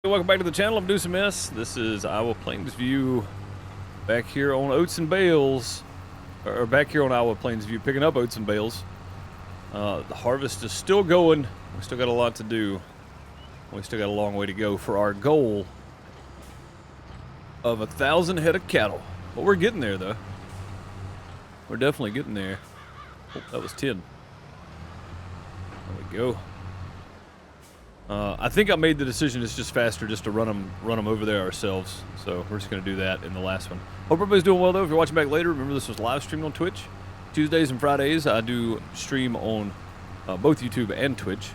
Welcome back to the channel. I'm DeucePlays. This is Iowa Plains View back here on oats and bales, or back here on Iowa Plains View, picking up oats and bales. The harvest is still going. We still got a lot to do. We still got a long way to go for our goal of 1,000 head of cattle. But we're getting there, though. We're definitely getting there. Oh, that was 10. There we go. I think I made the decision it's just faster just to run them over there ourselves. So we're just going to do that in the last one. Hope everybody's doing well, though. If you're watching back later, remember this was live streamed on Twitch. Tuesdays and Fridays, I do stream on both YouTube and Twitch.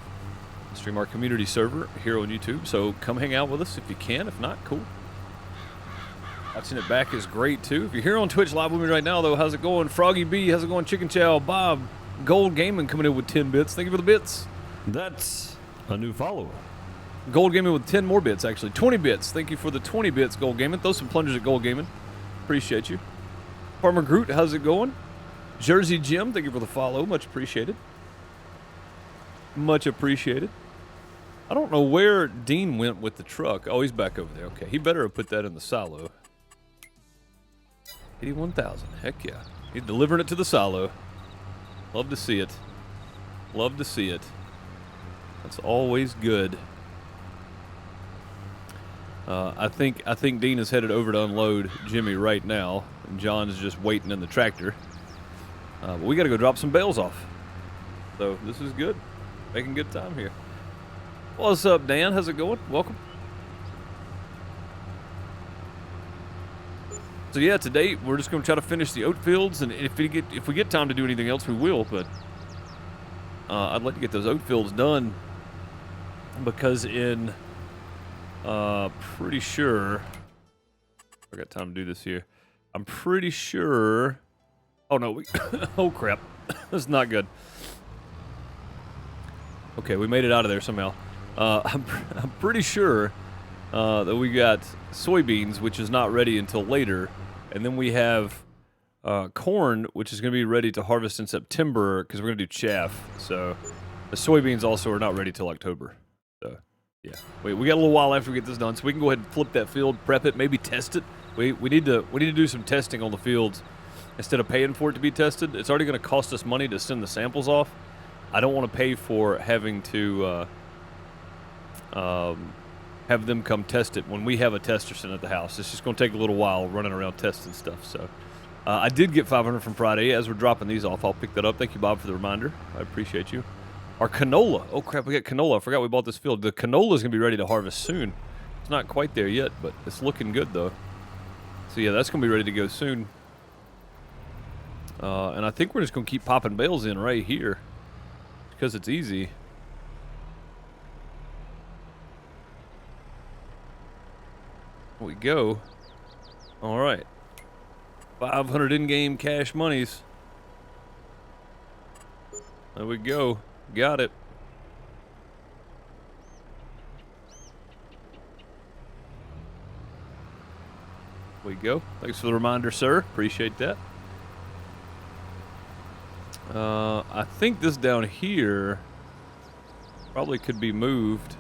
I stream our community server here on YouTube. So come hang out with us if you can. If not, cool. Watching it back is great, too. If you're here on Twitch live with me right now, though, how's it going? Froggy B, how's it going? Chicken Chow, Bob, Gold Gaming coming in with 10 bits. Thank you for the bits. That's a new follower. Gold Gaming with 10 more bits, actually. 20 bits. Thank you for the 20 bits, Gold Gaming. Throw some plungers at Gold Gaming. Appreciate you. Farmer Groot, how's it going? Jersey Jim, thank you for the follow. Much appreciated. Much appreciated. I don't know where Dean went with the truck. Oh, he's back over there. Okay, he better have put that in the silo. 81,000. Heck yeah. He's delivering it to the silo. Love to see it. Love to see it. That's always good. I think Dean is headed over to unload Jimmy right now, and John's just waiting in the tractor. But we got to go drop some bales off. So this is good. Making good time here. What's up, Dan? How's it going? Welcome. So yeah, today we're just going to try to finish the oat fields, and if we get time to do anything else, we will. But I'd like to get those oat fields done. Because in, pretty sure, I got time to do this here. I'm pretty sure, oh no, oh crap, that's not good. Okay, we made it out of there somehow. I'm pretty sure that we got soybeans, which is not ready until later, and then we have corn, which is going to be ready to harvest in September, because we're going to do chaff, so the soybeans also are not ready till October. So, yeah. We got a little while after we get this done, so we can go ahead and flip that field, prep it, maybe test it. We need to do some testing on the fields instead of paying for it to be tested. It's already going to cost us money to send the samples off. I don't want to pay for having to have them come test it when we have a tester sitting at the house. It's just going to take a little while running around testing stuff. So, I did get 500 from Friday. As we're dropping these off, I'll pick that up. Thank you, Bob, for the reminder. I appreciate you. Our canola. Oh, crap, we got canola. I forgot we bought this field. The canola is going to be ready to harvest soon. It's not quite there yet, but it's looking good, though. So, yeah, that's going to be ready to go soon. And I think we're just going to keep popping bales in right here because it's easy. There we go. All right. 500 in-game cash monies. There we go. Got it. There we go. Thanks for the reminder, sir. Appreciate that. I think this down here probably could be moved.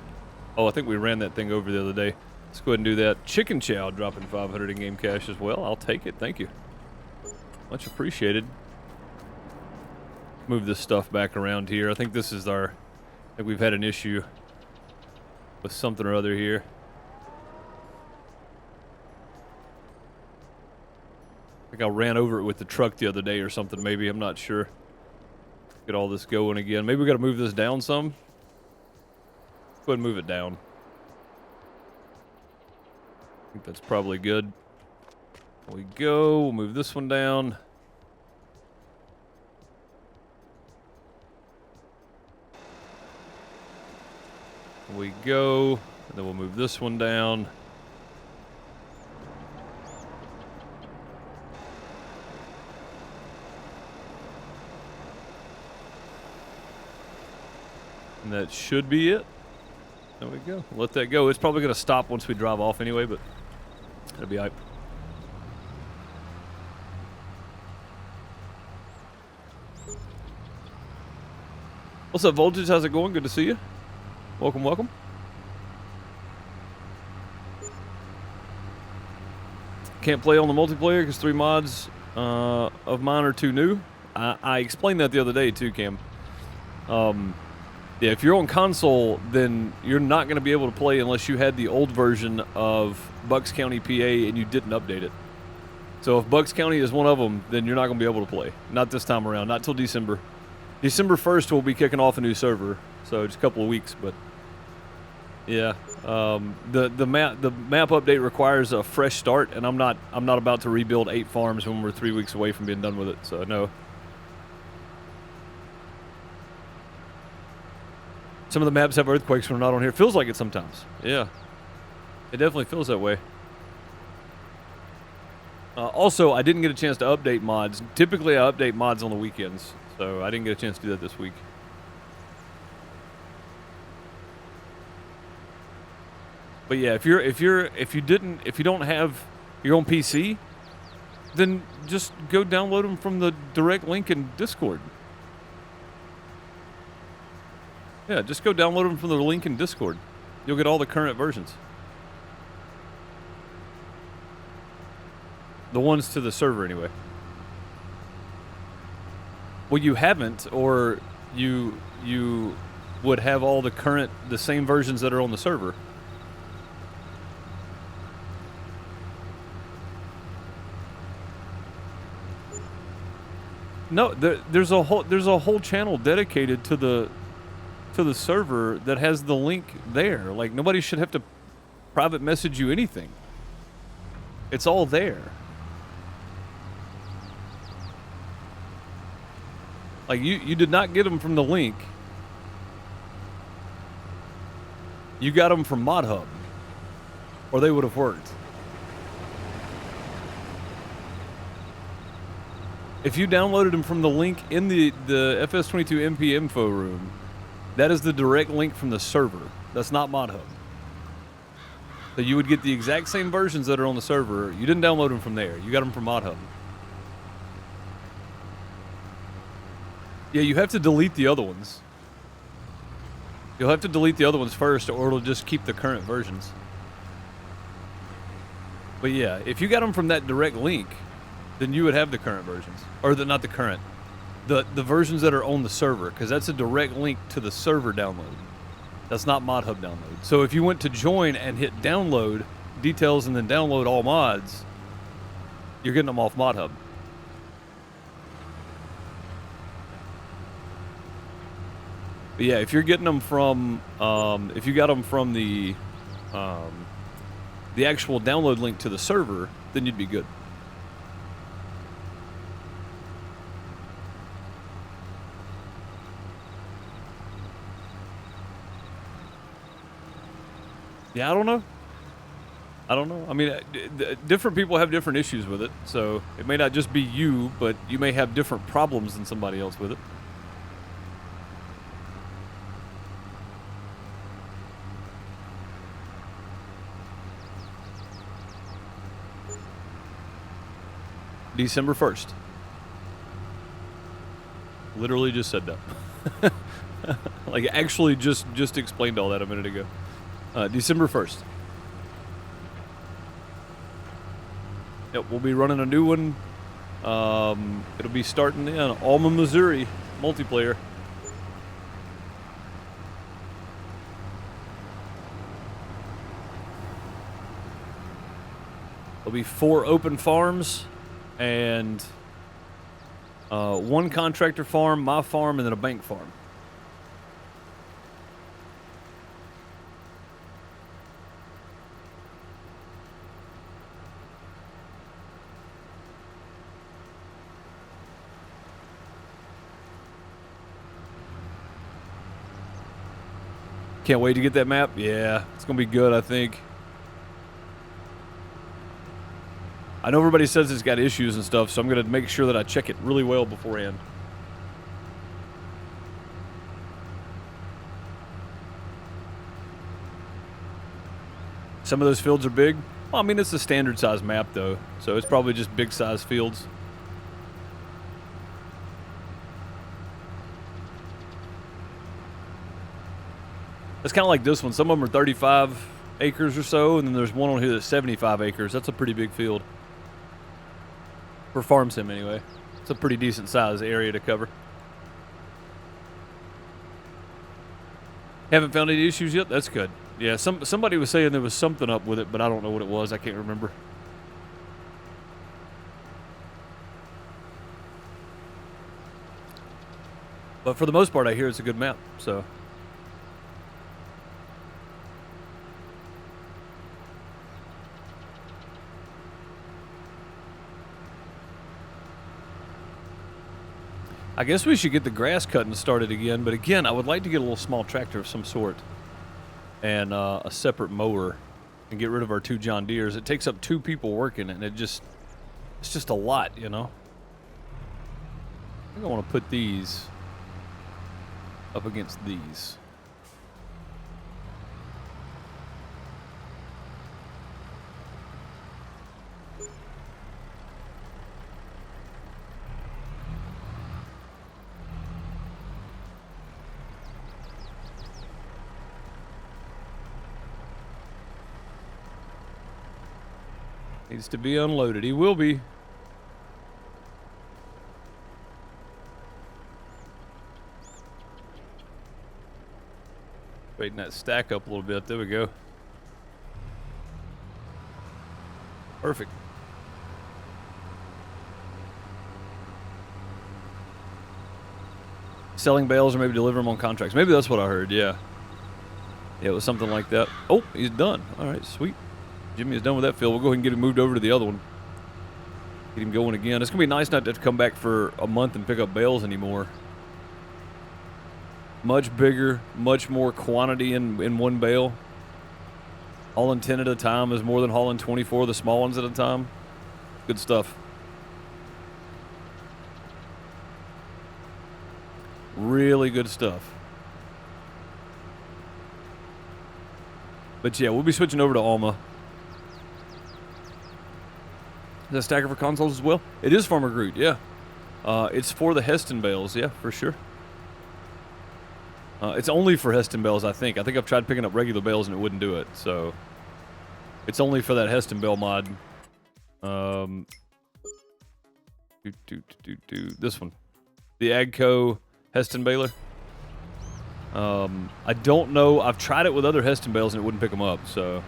Oh, I think we ran that thing over the other day. Let's go ahead and do that. Chicken Chow dropping 500 in-game cash as well. I'll take it. Thank you. Much appreciated. Move this stuff back around here. I think this is I think we've had an issue with something or other here. I think I ran over it with the truck the other day or something, maybe. I'm not sure. Get all this going again. Maybe we got to move this down some. Go ahead and move it down. I think that's probably good. There we go. We'll move this one down. There we go. And then we'll move this one down. And that should be it. There we go. Let that go. It's probably going to stop once we drive off anyway, but it'll be all right. What's up, Voltage? How's it going? Good to see you. Welcome, welcome. can't play on the multiplayer because 3 mods of mine are too new. I explained that the other day too, Cam. Yeah, if you're on console, then you're not going to be able to play unless you had the old version of Bucks County, PA, and you didn't update it. So if Bucks County is one of them, then you're not going to be able to play. Not this time around. Not till December. December 1st, we'll be kicking off a new server. So just a couple of weeks, but yeah. The map update requires a fresh start, and I'm not about to rebuild 8 farms when we're 3 weeks away from being done with it. So no. Some of the maps have earthquakes when we're not on here. It feels like it sometimes. Yeah. It definitely feels that way. Also, I didn't get a chance to update mods. Typically, I update mods on the weekends, so I didn't get a chance to do that this week. But yeah, if you don't have your own PC, then just go download them from the direct link in Discord. Yeah, just go download them from the link in Discord. You'll get all the current versions. The ones to the server, anyway. Well, you haven't, or you would have all the same versions that are on the server. No, there's a whole channel dedicated to the server that has the link there. Like, nobody should have to private message you anything. It's all there. Like, you did not get them from the link. You got them from ModHub, or they would have worked. If you downloaded them from the link in the FS22 MP info room, that is the direct link from the server. That's not ModHub. So you would get the exact same versions that are on the server. You didn't download them from there. You got them from ModHub. Yeah, you have to delete the other ones. You'll have to delete the other ones first, or it'll just keep the current versions. But yeah, if you got them from that direct link, then you would have the current versions. Or not the current. The versions that are on the server, because that's a direct link to the server download. That's not ModHub download. So if you went to join and hit download details and then download all mods, you're getting them off ModHub. But yeah, if you're getting them from, if you got them from the actual download link to the server, then you'd be good. Yeah, I don't know. I mean, different people have different issues with it, so it may not just be you, but you may have different problems than somebody else with it. December 1st. Literally just said that. Like, actually just explained all that a minute ago. December 1st. Yep, we'll be running a new one. It'll be starting in Alma, Missouri, multiplayer. There'll be 4 open farms and 1 contractor farm, my farm, and then a bank farm. Can't wait to get that map. Yeah, it's going to be good, I think. I know everybody says it's got issues and stuff, so I'm going to make sure that I check it really well beforehand. Some of those fields are big. Well, I mean, it's a standard size map, though, so it's probably just big size fields. It's kind of like this one. Some of them are 35 acres or so, and then there's one on here that's 75 acres. That's a pretty big field. For farm sim, anyway. It's a pretty decent size area to cover. Haven't found any issues yet? That's good. Yeah, somebody was saying there was something up with it, but I don't know what it was. I can't remember. But for the most part, I hear it's a good map, so. I guess we should get the grass cutting started again, but again, I would like to get a little small tractor of some sort and a separate mower and get rid of our 2 John Deeres. It takes up 2 people working, and it's just a lot, you know? I think I want to put these up against these. Needs to be unloaded. He will be. Waiting that stack up a little bit. There we go. Perfect. Selling bales or maybe deliver them on contracts. Maybe that's what I heard, yeah. Yeah, it was something like that. Oh, he's done. All right, sweet. Jimmy is done with that field. We'll go ahead and get him moved over to the other one. Get him going again. It's going to be nice not to have to come back for a month and pick up bales anymore. Much bigger, much more quantity in one bale. Hauling 10 at a time is more than hauling 24 of the small ones at a time. Good stuff. Really good stuff. But yeah, we'll be switching over to Alma. Is that stacker for consoles as well? It is Farmer Groot, yeah. It's for the Heston bales, yeah, for sure. It's only for Heston bales, I think. I think I've tried picking up regular bales and it wouldn't do it, so it's only for that Heston bale mod. This one, the Agco Heston baler. I don't know. I've tried it with other Heston bales and it wouldn't pick them up, so.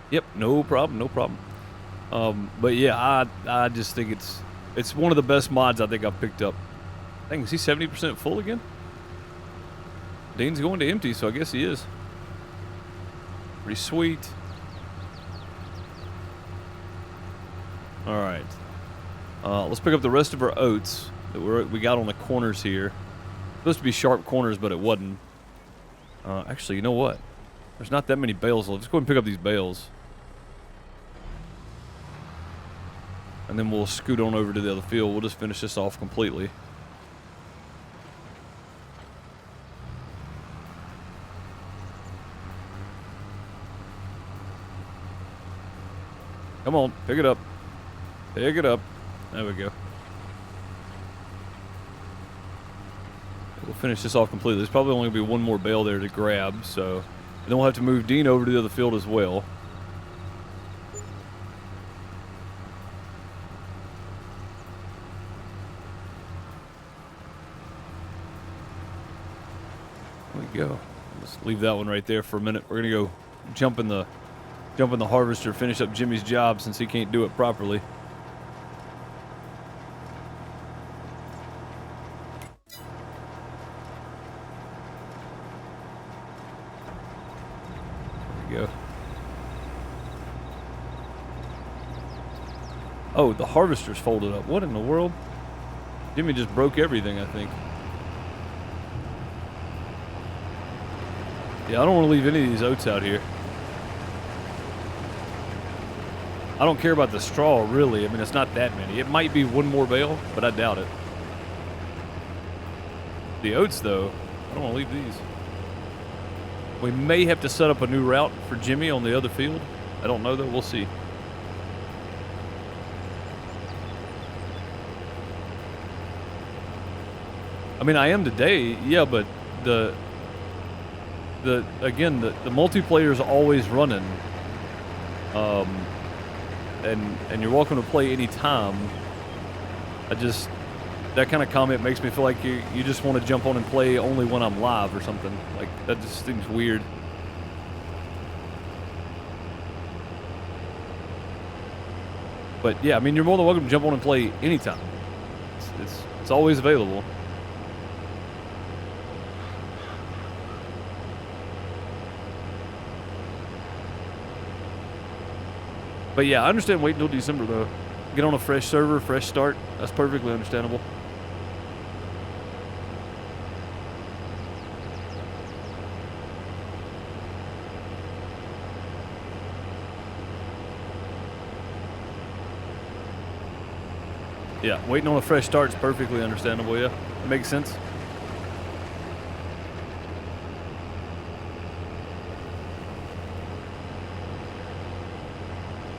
Yep, no problem, no problem. But yeah, I just think it's one of the best mods I think I've picked up. Dang, is he 70% full again? Dean's going to empty, so I guess he is. Pretty sweet. All right. Let's pick up the rest of our oats that we got on the corners here. Supposed to be sharp corners, but it wasn't. Actually, you know what? There's not that many bales left. Let's go ahead and pick up these bales. And then we'll scoot on over to the other field. We'll just finish this off completely. Come on, pick it up. Pick it up. There we go. We'll finish this off completely. There's probably only going to be one more bale there to grab, so. And then we'll have to move Dean over to the other field as well. Go. Let's leave that one right there for a minute. We're gonna go jump in the harvester, finish up Jimmy's job since he can't do it properly. There we go. Oh, the harvester's folded up. What in the world? Jimmy just broke everything, I think. Yeah, I don't want to leave any of these oats out here. I don't care about the straw, really. I mean, it's not that many. It might be one more bale, but I doubt it. The oats, though, I don't want to leave these. We may have to set up a new route for Jimmy on the other field. I don't know though. We'll see. I mean, I am today, yeah, but again, the multiplayer is always running. And you're welcome to play anytime. That kind of comment makes me feel like you just want to jump on and play only when I'm live or something. Like, that just seems weird. But yeah, I mean, you're more than welcome to jump on and play anytime. It's always available. But yeah, I understand waiting until December though. Get on a fresh server, fresh start. That's perfectly understandable. Yeah, waiting on a fresh start is perfectly understandable, yeah. It makes sense.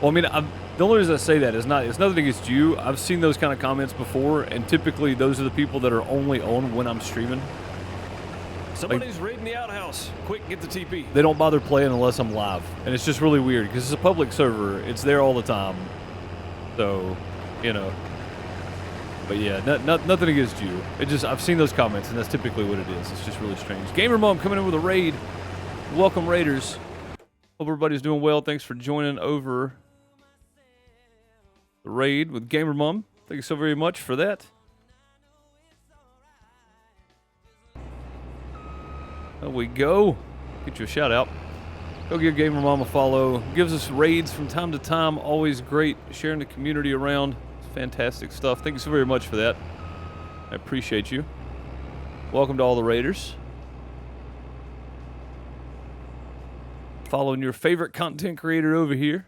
Well, I mean, the only reason I say that is it's nothing against you. I've seen those kind of comments before, and typically those are the people that are only on when I'm streaming. Somebody's raiding the outhouse. Quick, get the TP. They don't bother playing unless I'm live, and it's just really weird because it's a public server. It's there all the time, so you know. But yeah, nothing against you. I've seen those comments, and that's typically what it is. It's just really strange. Gamer Mom coming in with a raid. Welcome, Raiders. Hope everybody's doing well. Thanks for joining over the raid with Gamer Mom. Thank you so very much for that. There we go. Get you a shout out. Go give Gamer Mom a follow. Gives us raids from time to time. Always great sharing the community around. It's fantastic stuff. Thank you so very much for that. I appreciate you. Welcome to all the Raiders. Following your favorite content creator over here.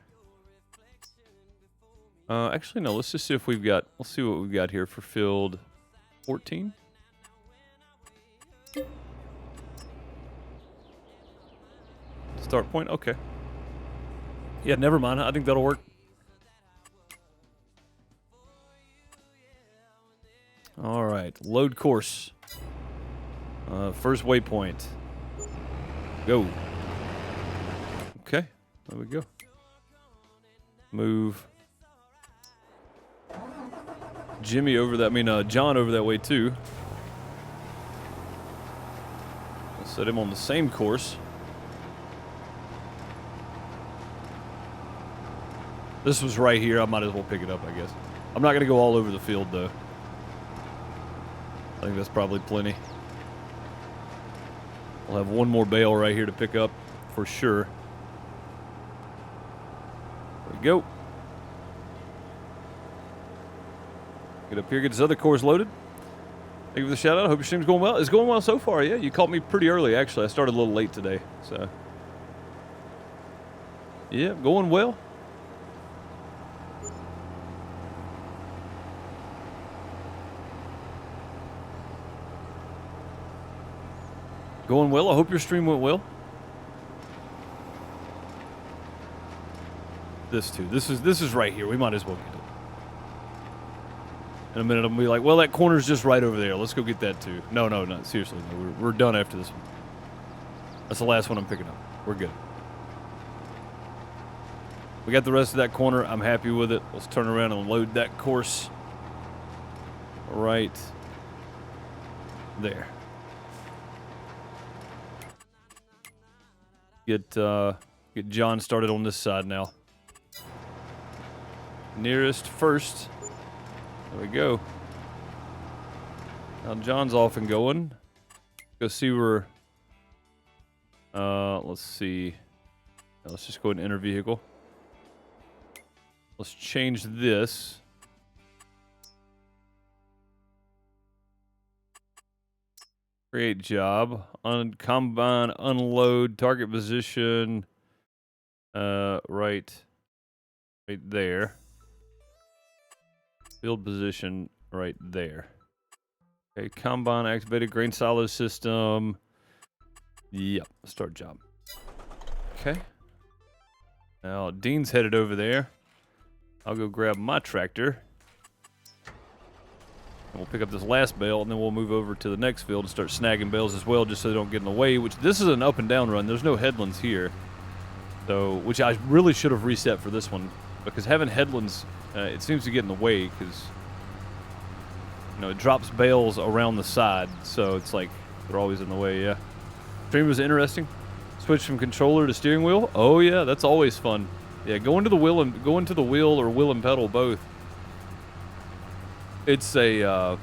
Actually, no. Let's just see if let's see what we've got here for field 14. Start point. Okay. Yeah, never mind. I think that'll work. All right. Load course. First waypoint. Go. Okay. There we go. Move Jimmy over that. I mean, John over that way too. Let's set him on the same course. This was right here. I might as well pick it up, I guess. I'm not going to go all over the field, though. I think that's probably plenty. We'll have one more bale right here to pick up for sure. There we go. Get up here, get this other course loaded. Thank you for the shout out. Hope your stream's going well. It's going well so far, yeah. You caught me pretty early, actually. I started a little late today, so. Yeah, going well. Going well. I hope your stream went well. This too. This is right here. We might as well get it. In a minute, I'm gonna be like, well, that corner's just right over there. Let's go get that too. No, seriously, no. We're done after this one. That's the last one I'm picking up. We're good. We got the rest of that corner. I'm happy with it. Let's turn around and load that course right there. Get John started on this side now. Nearest first. There we go. Now John's off and going. Go see where. Let's see. Let's just go ahead and enter vehicle. Let's change this. Create job. Combine, unload, target position. Right there. Field position right there. Okay, combine activated, grain silo system. Yep, start job. Okay. Now, Dean's headed over there. I'll go grab my tractor. And we'll pick up this last bale, and then we'll move over to the next field and start snagging bales as well, just so they don't get in the way, which this is an up and down run. There's no headlands here. So, which I really should have reset for this one, because having headlands, it seems to get in the way, because, you know, it drops bales around the side, so it's like they're always in the way, yeah. Stream was interesting. Switch from controller to steering wheel. Oh yeah, that's always fun. Yeah, go into the wheel or wheel and pedal both. It's a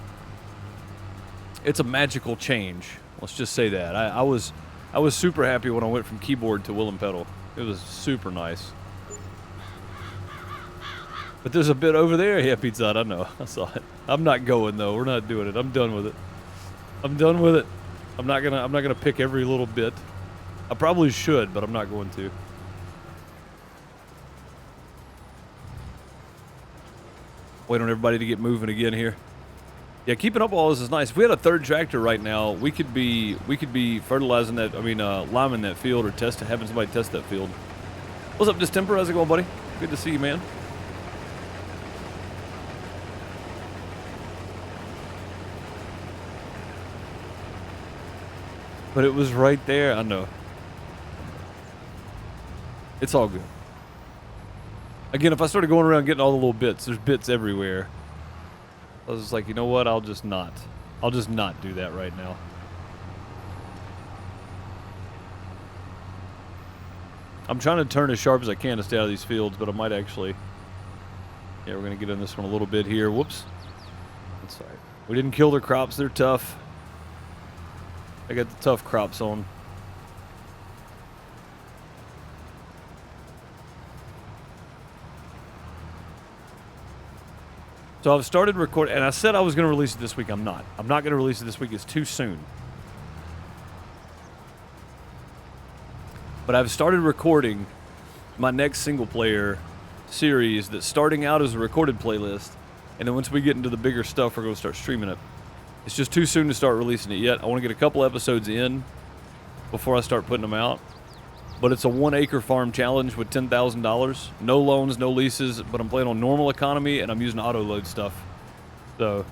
magical change. Let's just say that. I was super happy when I went from keyboard to wheel and pedal. It was super nice. But there's a bit over there. Yeah, Pizza Hut, I know. I saw it. I'm not going though. We're not doing it. I'm done with it. I'm done with it. I'm not gonna pick every little bit. I probably should, but I'm not going to. Wait on everybody to get moving again here. Yeah, keeping up all this is nice. If we had a third tractor right now, we could be fertilizing that. Liming that field or having somebody test that field. What's up, Distemper? How's it going, buddy? Good to see you, man. But it was right there. I know. It's all good. Again, if I started going around getting all the little bits, there's bits everywhere. I was just like, you know what? I'll just not do that right now. I'm trying to turn as sharp as I can to stay out of these fields, but I might actually... Yeah, we're going to get in this one a little bit here. Whoops. That's all right. We didn't kill their crops. They're tough. I got the tough crops on. So I've started recording, and I said I was going to release it this week. I'm not. I'm not going to release it this week. It's too soon. But I've started recording my next single-player series that's starting out as a recorded playlist, and then once we get into the bigger stuff, we're going to start streaming it. It's just too soon to start releasing it yet. I want to get a couple episodes in before I start putting them out. But it's a 1-acre farm challenge with $10,000. No loans, no leases, but I'm playing on normal economy, and I'm using auto load stuff. So,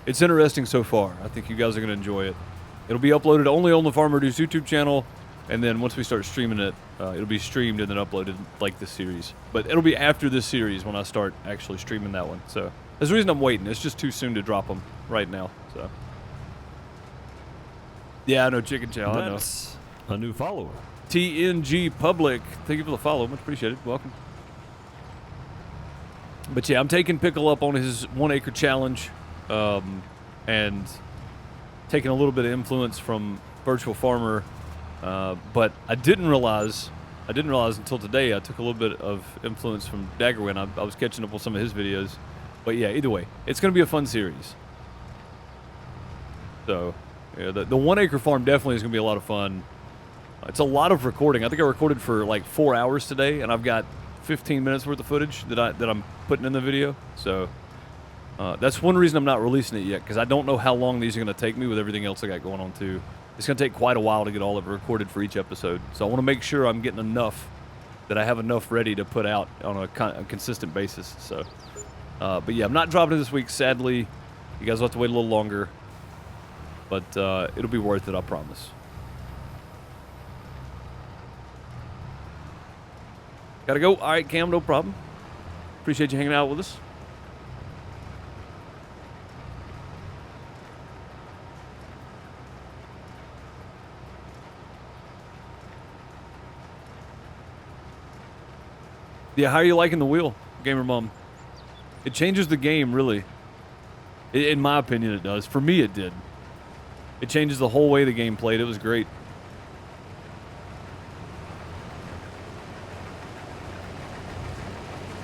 it's interesting so far. I think you guys are going to enjoy it. It'll be uploaded only on the Farmer Deuce YouTube channel, and then once we start streaming it, it'll be streamed and then uploaded like this series. But it'll be after this series when I start actually streaming that one. So, that's the reason I'm waiting. It's just too soon to drop them right now. So, yeah, I know, Chicken Chow, I know. A new follower. TNG Public. Thank you for the follow. Much appreciated. Welcome. But yeah, I'm taking Pickle up on his 1-acre challenge, and taking a little bit of influence from Virtual Farmer. But I didn't realize until today I took a little bit of influence from Daggerwin. I was catching up on some of his videos. But yeah, either way, it's going to be a fun series. So, yeah, the 1-acre farm definitely is going to be a lot of fun. It's a lot of recording. I think I recorded for like 4 hours today, and I've got 15 minutes worth of footage that I'm putting in the video. So that's one reason I'm not releasing it yet, because I don't know how long these are going to take me with everything else I got going on too. It's going to take quite a while to get all of it recorded for each episode. So I want to make sure I'm getting enough, that I have enough ready to put out on a consistent basis. So, but yeah, I'm not dropping it this week, sadly. You guys will have to wait a little longer, but it'll be worth it, I promise. Gotta go. All right, Cam, no problem. Appreciate you hanging out with us. Yeah, how are you liking the wheel, Gamer Mom? It changes the game, really. In my opinion, it does. For me, it did. It changes the whole way the game played. It was great.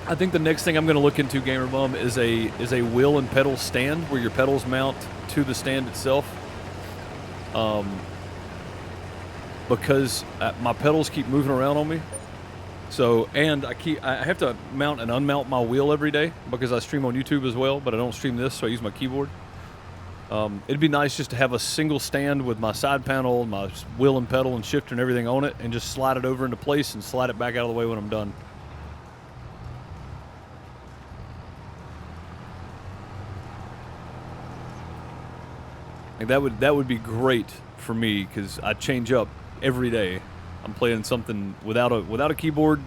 I think the next thing I'm going to look into, Gamer Bum, is a wheel and pedal stand where your pedals mount to the stand itself. Because my pedals keep moving around on me. So, and I have to mount and unmount my wheel every day because I stream on YouTube as well, but I don't stream this, so I use my keyboard. It'd be nice just to have a single stand with my side panel, my wheel and pedal and shifter and everything on it, and just slide it over into place and slide it back out of the way when I'm done. Like that would be great for me because I change up every day. I'm playing something without a keyboard.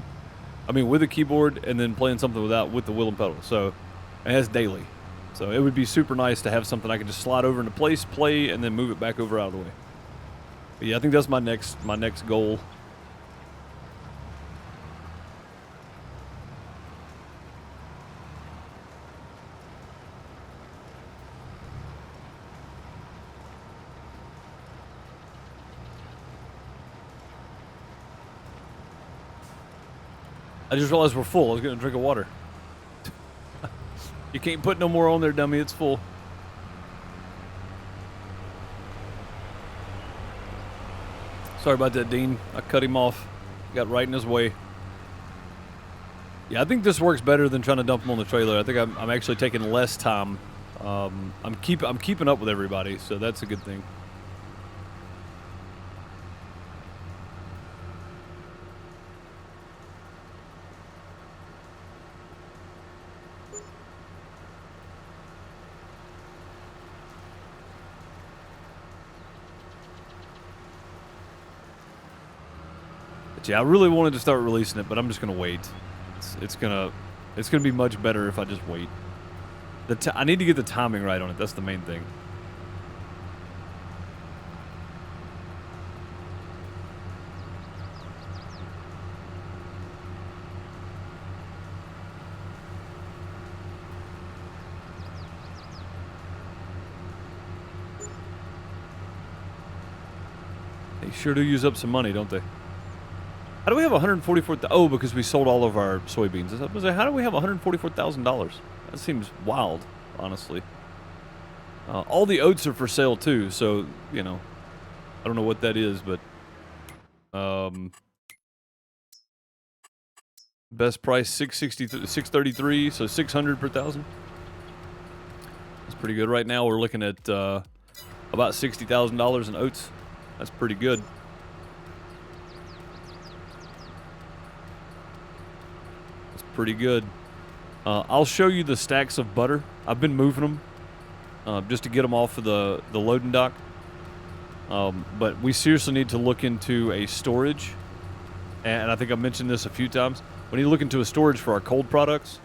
I mean, with a keyboard, and then playing something with the wheel and pedal. So, and that's daily. So it would be super nice to have something I can just slide over into place, play, and then move it back over out of the way. But yeah, I think that's my next goal. I just realized we're full. I was going to drink of water. You can't put no more on there, dummy. It's full. Sorry about that, Dean. I cut him off. Got right in his way. Yeah, I think this works better than trying to dump him on the trailer. I think I'm actually taking less time. I'm keeping up with everybody, so that's a good thing. But yeah, I really wanted to start releasing it, but I'm just gonna wait. It's gonna be much better if I just wait. I need to get the timing right on it. That's the main thing. They sure do use up some money, don't they? How do we have 144,000? Oh, because we sold all of our soybeans. How do we have $144,000? That seems wild, honestly. All the oats are for sale too, so you know, I don't know what that is, but best price $633, so $600 per thousand. That's pretty good. Right now we're looking at about $60,000 in oats. That's pretty good. Pretty good. I'll show you the stacks of butter. I've been moving them just to get them off of the loading dock. But we seriously need to look into a storage. And I think I've mentioned this a few times. We need to look into a storage for our cold products.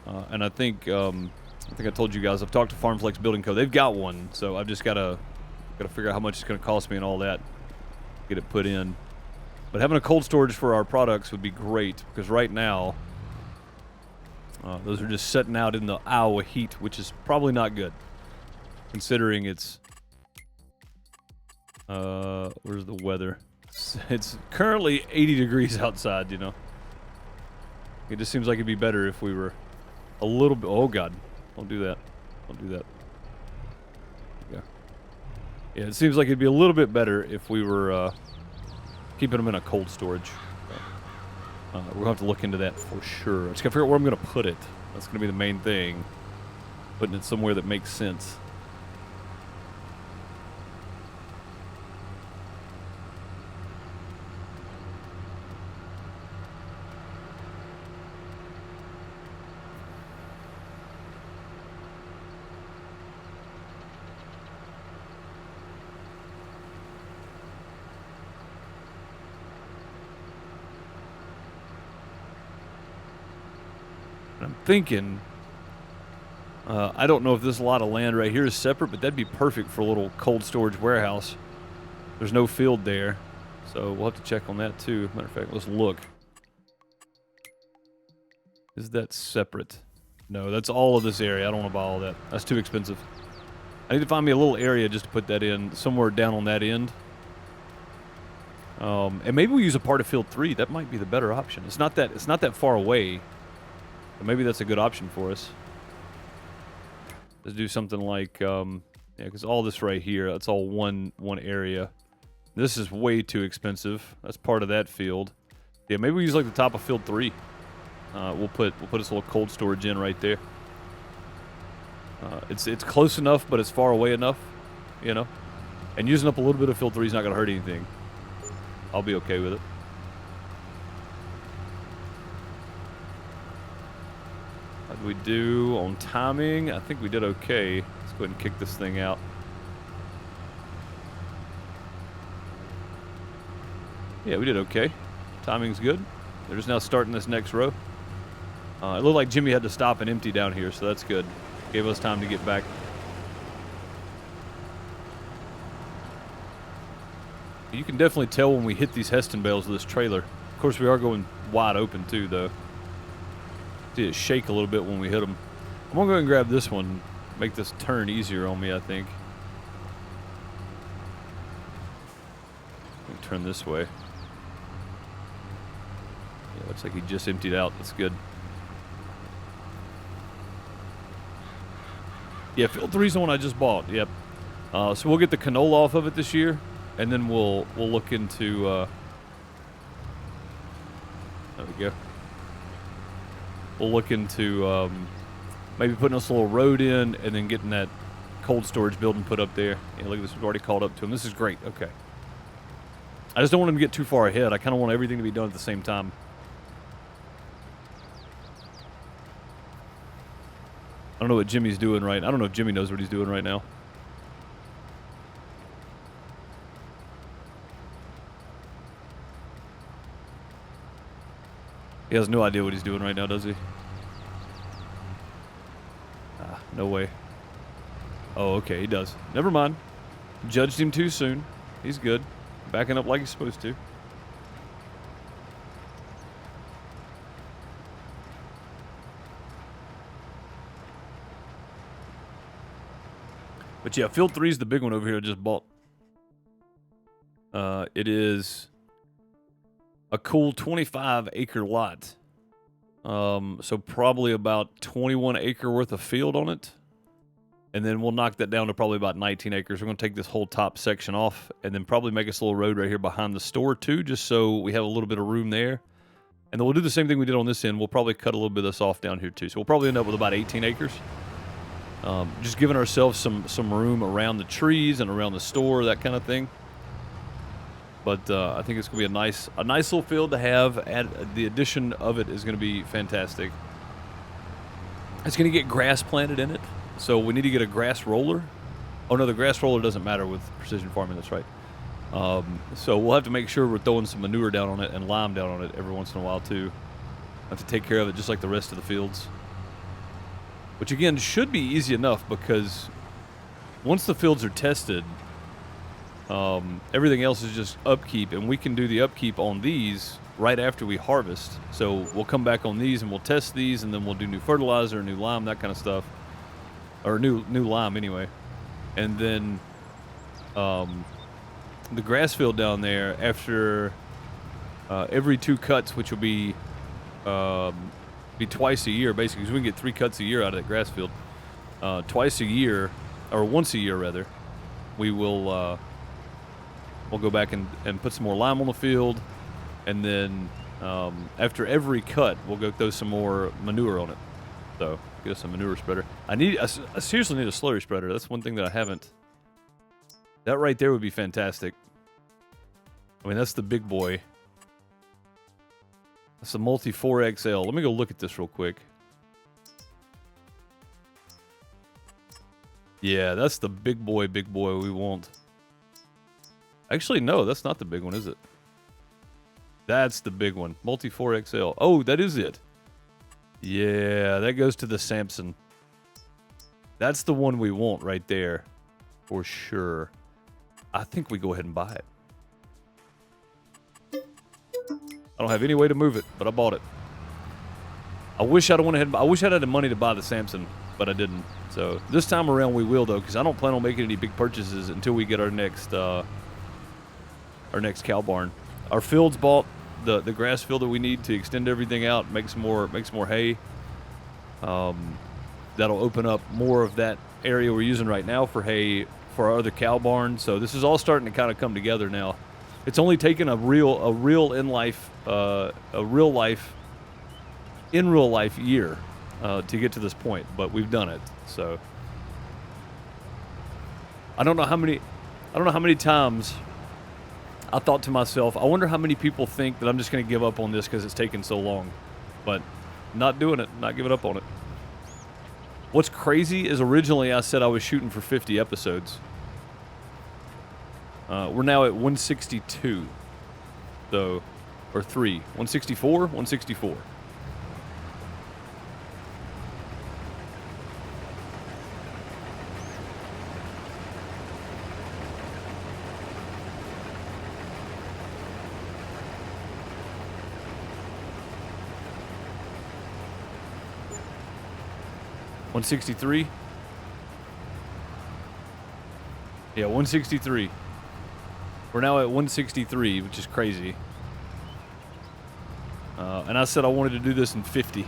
And I think I told you guys, I've talked to FarmFlex Building Co. They've got one, so I've just got to figure out how much it's going to cost me and all that. Get it put in. But having a cold storage for our products would be great because right now those are just sitting out in the Iowa heat, which is probably not good, considering it's where's the weather? It's currently 80 degrees outside. You know, it just seems like it'd be better if we were a little bit. Oh God, don't do that! Don't do that. Yeah, yeah. It seems like it'd be a little bit better if we were keeping them in a cold storage. We're going to have to look into that for sure. I just got to figure out where I'm going to put it. That's going to be the main thing. Putting it somewhere that makes sense. I'm thinking, I don't know if this lot of land right here is separate, but that'd be perfect for a little cold storage warehouse. There's no field there, so we'll have to check on that too. Matter of fact, let's look. Is that separate? No, that's all of this area. I don't want to buy all that. That's too expensive. I need to find me a little area just to put that in, somewhere down on that end. And maybe we use a part of field 3. That might be the better option. It's not that far away. Maybe that's a good option for us. Let's do something like, yeah, because all this right here, that's all one area. This is way too expensive. That's part of that field. Yeah, maybe we use like the top of field 3. We'll put this little cold storage in right there. It's close enough, but it's far away enough, you know. And using up a little bit of field 3 is not going to hurt anything. I'll be okay with it. How did we do on timing? I think we did okay. Let's go ahead and kick this thing out. Yeah, we did okay. Timing's good. They're just now starting this next row. It looked like Jimmy had to stop and empty down here, so that's good. Gave us time to get back. You can definitely tell when we hit these Heston bales with this trailer. Of course, we are going wide open too, though. See it shake a little bit when we hit them. I'm going to go ahead and grab this one, make this turn easier on me, I think. Let me turn this way. Yeah, looks like he just emptied out. That's good. Yeah, field 3's the one I just bought. Yep. So we'll get the canola off of it this year, and then we'll look into. There we go. We'll look into maybe putting us a little road in, and then getting that cold storage building put up there. Yeah, look at this. We've already called up to him. This is great. Okay. I just don't want him to get too far ahead. I kind of want everything to be done at the same time. I don't know what Jimmy's doing right. I don't know if Jimmy knows what he's doing right now. He has no idea what he's doing right now, does he? Ah, no way. Oh, okay, he does. Never mind. Judged him too soon. He's good. Backing up like he's supposed to. But yeah, field 3 is the big one over here I just bought. It is a cool 25-acre lot. So probably about 21 acre worth of field on it. And then we'll knock that down to probably about 19 acres. We're going to take this whole top section off and then probably make us a little road right here behind the store too, just so we have a little bit of room there. And then we'll do the same thing we did on this end. We'll probably cut a little bit of this off down here too. So we'll probably end up with about 18 acres. Just giving ourselves some room around the trees and around the store, that kind of thing. But I think it's going to be a nice little field to have. The addition of it is going to be fantastic. It's going to get grass planted in it, so we need to get a grass roller. Oh no, the grass roller doesn't matter with precision farming. That's right. So we'll have to make sure we're throwing some manure down on it and lime down on it every once in a while too. Have to take care of it just like the rest of the fields. Which again should be easy enough because once the fields are tested, everything else is just upkeep, and we can do the upkeep on these right after we harvest. So we'll come back on these and we'll test these, and then we'll do new fertilizer, new lime, that kind of stuff, or new lime anyway. And then the grass field down there after every 2 cuts, which will be twice a year basically, because we can get 3 cuts a year out of that grass field. Twice a year, or once a year rather, we will we'll go back and put some more lime on the field, and then after every cut we'll go throw some more manure on it. So get us a manure spreader. I seriously need a slurry spreader. That's one thing that I haven't. That right there would be fantastic. I mean, that's the big boy. That's the Multi 4XL. Let me go look at this real quick. Yeah, that's the big boy we want. Actually, no, that's not the big one, is it? That's the big one. Multi 4XL. Oh, that is it. Yeah, that goes to the Samson. That's the one we want right there. For sure. I think we go ahead and buy it. I don't have any way to move it, but I bought it. I wish I'd went ahead. I wish I had the money to buy the Samson, but I didn't. So this time around we will, though, because I don't plan on making any big purchases until we get our next cow barn. Our field's bought, the grass field that we need to extend everything out, make some more hay. That'll open up more of that area we're using right now for hay for our other cow barn. So this is all starting to kind of come together now. It's only taken a real in real life year to get to this point, but we've done it. So I don't know how many times I thought to myself, I wonder how many people think that I'm just going to give up on this because it's taken so long. But not doing it, not giving up on it. What's crazy is originally I said I was shooting for 50 episodes. We're now at 162. So, or 3. 164? 164. $163? Yeah, 163. We're now at 163, which is crazy. And I said I wanted to do this in 50.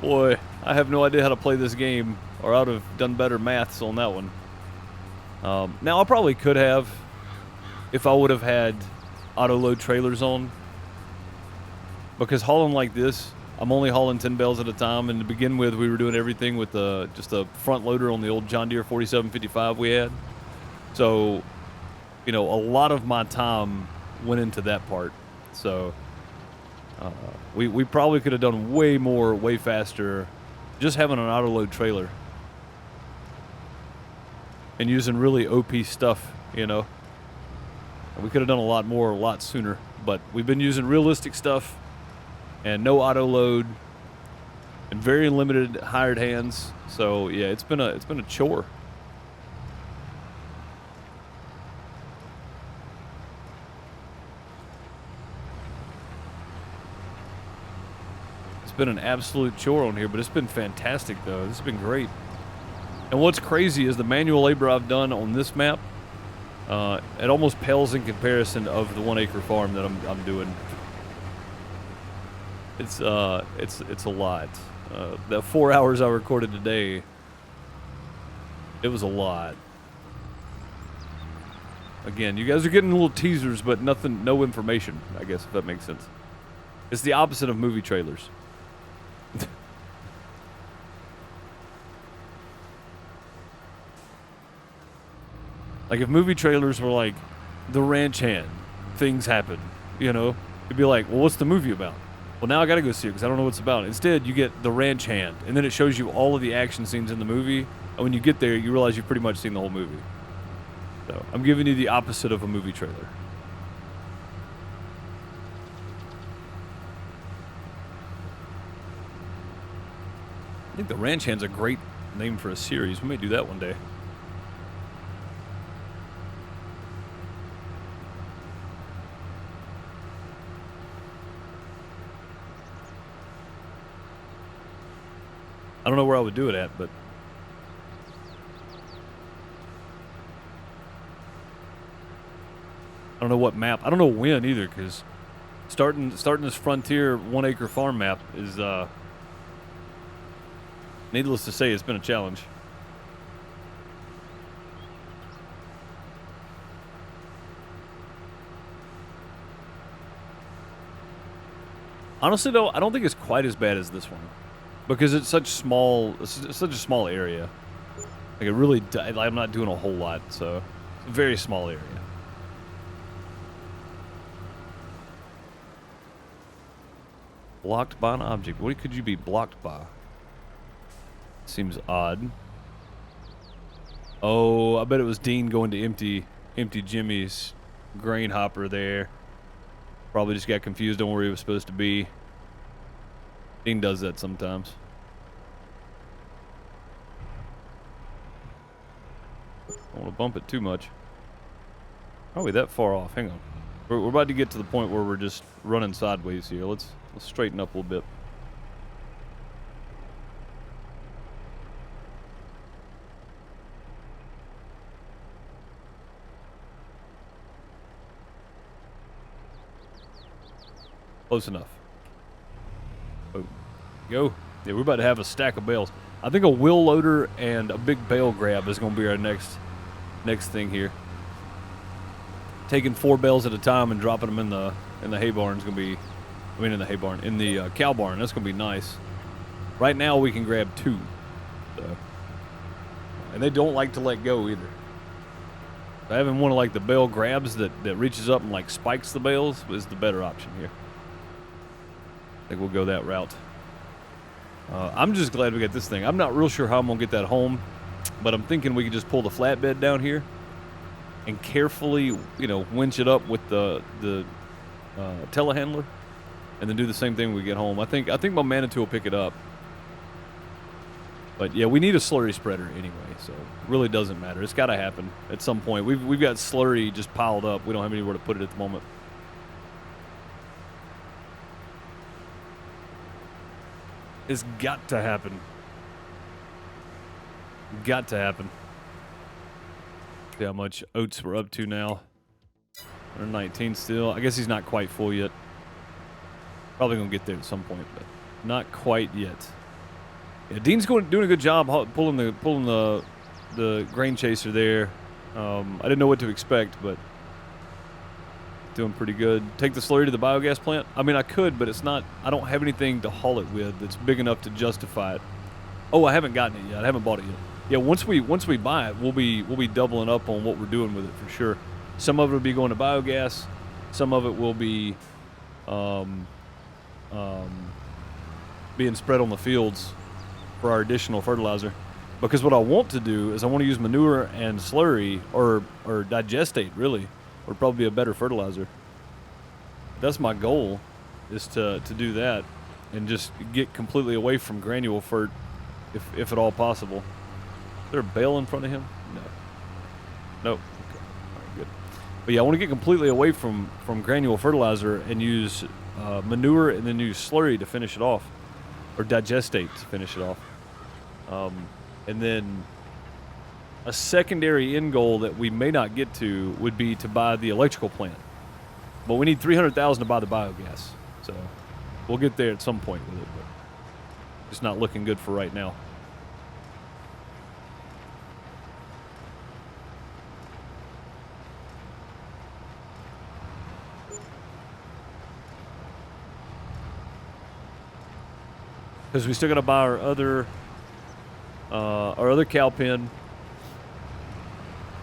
Boy, I have no idea how to play this game, or I would have done better maths on that one. Now, I probably could have, if I would have had auto-load trailers on. Because hauling like this, I'm only hauling 10 bales at a time, and to begin with, we were doing everything with just a front loader on the old John Deere 4755 we had. So, you know, a lot of my time went into that part. So, we probably could have done way more, way faster, just having an auto-load trailer. And using really OP stuff, you know. We could have done a lot more, a lot sooner. But we've been using realistic stuff. And no auto load, and very limited hired hands. So yeah, it's been a chore. It's been an absolute chore on here, but it's been fantastic though. This has been great. And what's crazy is the manual labor I've done on this map. It almost pales in comparison of the 1 acre farm that I'm doing. It's a lot. The 4 hours I recorded today, it was a lot. Again, you guys are getting little teasers, but nothing, no information, I guess, if that makes sense. It's the opposite of movie trailers. Like if movie trailers were like The Ranch Hand, things happen, you know? It'd be like, well, what's the movie about? Well, now I gotta go see it because I don't know what it's about. Instead, you get The Ranch Hand, and then it shows you all of the action scenes in the movie, and when you get there, you realize you've pretty much seen the whole movie. So, I'm giving you the opposite of a movie trailer. I think The Ranch Hand's a great name for a series. We may do that one day. I don't know where I would do it at, but I don't know what map. I don't know when either, because starting this Frontier 1 acre farm map is, needless to say, it's been a challenge. Honestly, though, I don't think it's quite as bad as this one. Because it's such a small area. Like it really, I'm not doing a whole lot, so it's a very small area. Blocked by an object. What could you be blocked by? Seems odd. Oh, I bet it was Dean going to empty Jimmy's grain hopper there. Probably just got confused on where he was supposed to be. Dean does that sometimes. Don't want to bump it too much. Probably that far off. Hang on. We're about to get to the point where we're just running sideways here. Let's straighten up a little bit. Close enough. Oh, go. Yeah, we're about to have a stack of bales. I think a wheel loader and a big bale grab is going to be our next thing here. Taking 4 bales at a time and dropping them in the hay barn is going to be, I mean in the hay barn, in the cow barn. That's going to be nice. Right now we can grab 2. So And they don't like to let go either. Having one of like the bale grabs that reaches up and like spikes the bales is the better option here. I think we'll go that route. I'm just glad we got this thing. I'm not real sure how I'm gonna get that home, but I'm thinking we could just pull the flatbed down here and carefully, you know, winch it up with the telehandler, and then do the same thing when we get home. I think my Manitou will pick it up. But yeah, we need a slurry spreader anyway, so it really doesn't matter. It's got to happen at some point. We've got slurry just piled up. We don't have anywhere to put it at the moment. It's got to happen. Got to happen. See how much oats we're up to now. 119 still. I guess he's not quite full yet. Probably gonna get there at some point, but not quite yet. Yeah, Dean's doing a good job pulling the grain chaser there. I didn't know what to expect, but doing pretty good. Take the slurry to the biogas plant. I mean, I could, but it's not. I don't have anything to haul it with that's big enough to justify it. Oh, I haven't gotten it yet. I haven't bought it yet. Yeah, once we buy it, we'll be doubling up on what we're doing with it for sure. Some of it will be going to biogas. Some of it will be being spread on the fields for our additional fertilizer. Because what I want to do is I want to use manure and slurry or digestate, really. Would probably be a better fertilizer. That's my goal, is to do that and just get completely away from granule fert if at all possible. Is there a bale in front of him? No. Nope. Okay. All right, good. But yeah, I want to get completely away from granule fertilizer and use manure and then use slurry to finish it off, or digestate to finish it off. And then a secondary end goal that we may not get to would be to buy the electrical plant. But we need $300,000 to buy the biogas. So we'll get there at some point with it, but it's not looking good for right now. Because we still got to buy our other cow pen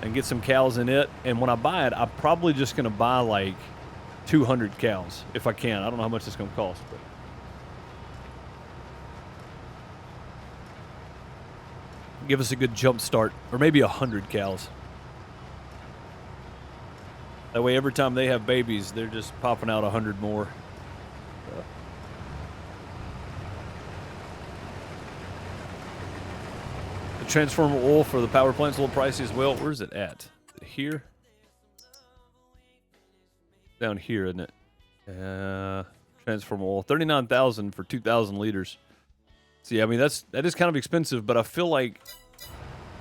and get some cows in it. And when I buy it, I'm probably just going to buy like 200 cows if I can. I don't know how much it's going to cost, but give us a good jump start, or maybe 100 cows. That way, every time they have babies, they're just popping out 100 more. The transformer oil for the power plant's a little pricey as well. Where's it at? Is it here? Down here, isn't it? Transformer oil, $39,000 for 2,000 liters. See, I mean that is kind of expensive, but I feel like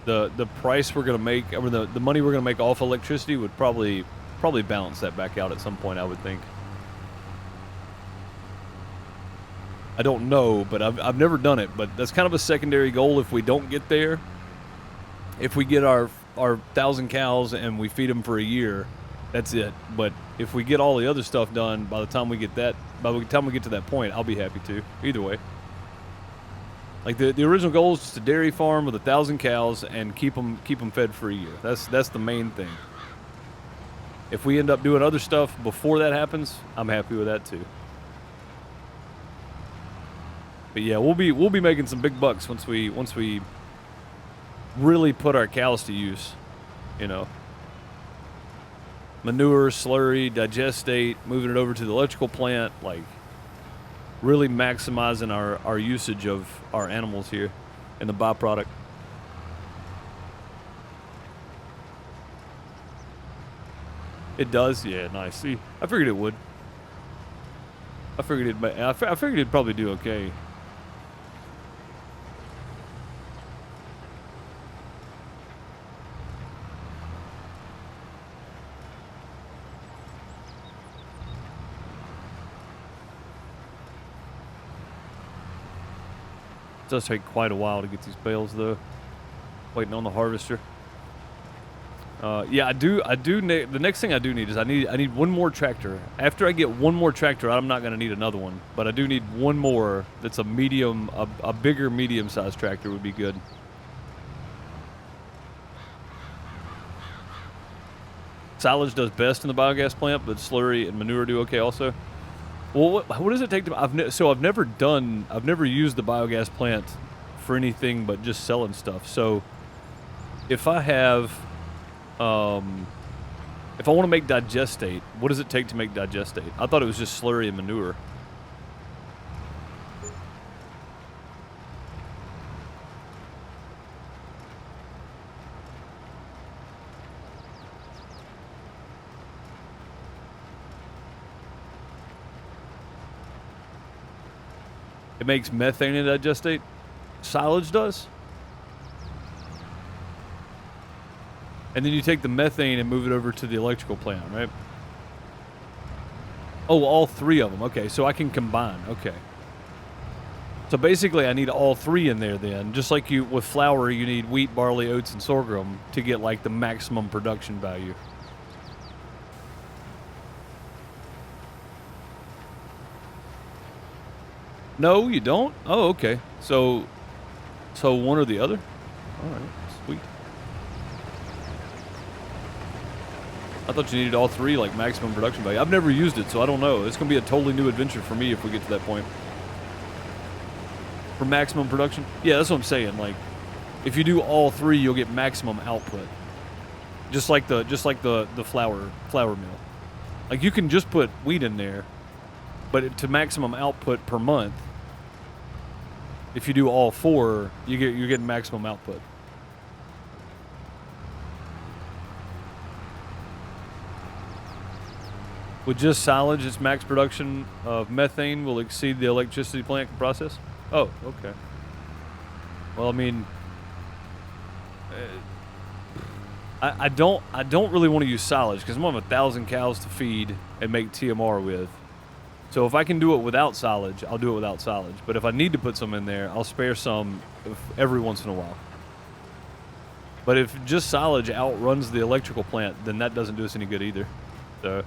the price we're gonna make, or the money we're gonna make off electricity would probably balance that back out at some point, I would think. I don't know, but I've never done it, but that's kind of a secondary goal if we don't get there. If we get our 1,000 cows and we feed them for a year, that's it. But if we get all the other stuff done by the time we get to that point, I'll be happy to. Either way. Like the original goal is just a dairy farm with 1,000 cows and keep them fed for a year. That's the main thing. If we end up doing other stuff before that happens, I'm happy with that too. But yeah, we'll be making some big bucks once we really put our cows to use, you know. Manure, slurry, digestate, moving it over to the electrical plant, like really maximizing our usage of our animals here and the byproduct. It does, yeah, nice. See, I figured it would. I figured it'd probably do okay. It does take quite a while to get these bales though. Waiting on the harvester. Yeah, I do. The next thing I do need is I need one more tractor. After I get one more tractor, I'm not going to need another one, but I do need one more. That's a bigger medium-sized tractor would be good. Silage does best in the biogas plant, but slurry and manure do okay also. Well, what does it take to? I've never used the biogas plant for anything but just selling stuff. So if I have, if I want to make digestate, what does it take to make digestate? I thought it was just slurry and manure. It makes methane and digestate. Silage does. And then you take the methane and move it over to the electrical plant, right? Oh, all three of them. Okay, so I can combine. Okay. So basically I need all three in there then. Just like you with flour, you need wheat, barley, oats, and sorghum to get like the maximum production value. No, you don't? Oh, okay. So one or the other? All right, sweet. I thought you needed all three, like maximum production value. I've never used it, so I don't know. It's going to be a totally new adventure for me if we get to that point. For maximum production? Yeah, that's what I'm saying. Like, if you do all three, you'll get maximum output. Just like the flour mill. Like, you can just put wheat in there, but to maximum output per month, if you do all four, you're getting maximum output. With just silage, its max production of methane will exceed the electricity plant can process. Oh, okay. Well, I mean, I don't really want to use silage because I'm gonna have 1,000 cows to feed and make TMR with. So if I can do it without silage, I'll do it without silage. But if I need to put some in there, I'll spare some every once in a while. But if just silage outruns the electrical plant, then that doesn't do us any good either. So.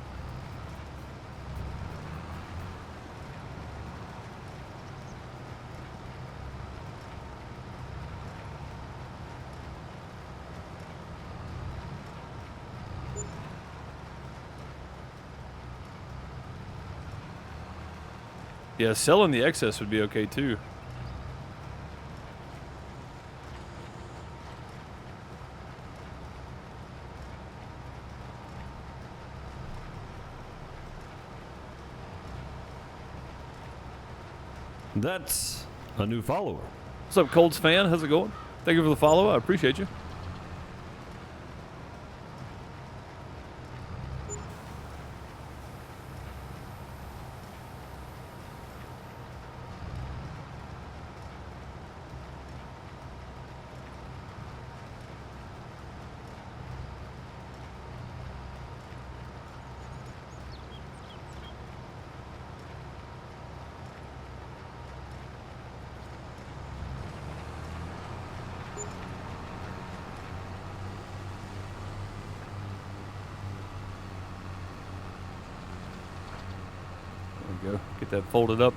Yeah, selling the excess would be okay too. That's a new follower. What's up, Colts fan? How's it going? Thank you for the follow. I appreciate you. Go get that folded up.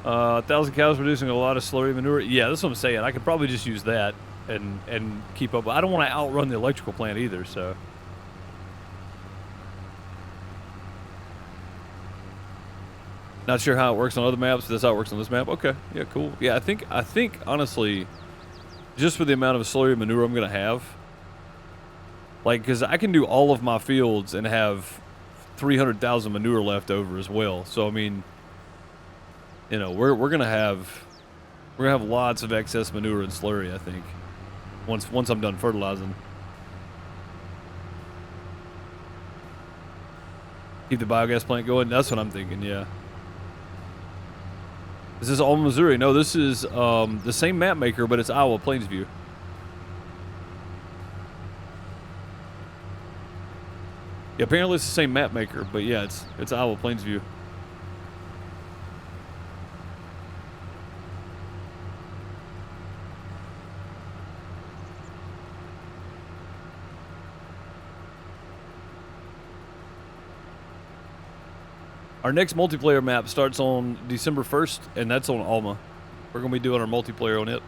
1,000 cows producing a lot of slurry manure. Yeah, that's what I'm saying. I could probably just use that and keep up. I don't want to outrun the electrical plant either, so. Not sure how it works on other maps, but that's how it works on this map. Okay, yeah, cool. Yeah, I think honestly, just for the amount of slurry manure I'm gonna have, like, because I can do all of my fields and have 300,000 manure left over as well. So I mean, you know, we're gonna have lots of excess manure and slurry. I think once I'm done fertilizing. Keep the biogas plant going. That's what I'm thinking. Yeah. Is this all Missouri? No, this is the same map maker, but it's Iowa Plainsview. Yeah, apparently it's the same map maker, but yeah, it's Iowa Plainsview. Our next multiplayer map starts on December 1st, and that's on Alma. We're going to be doing our multiplayer on it.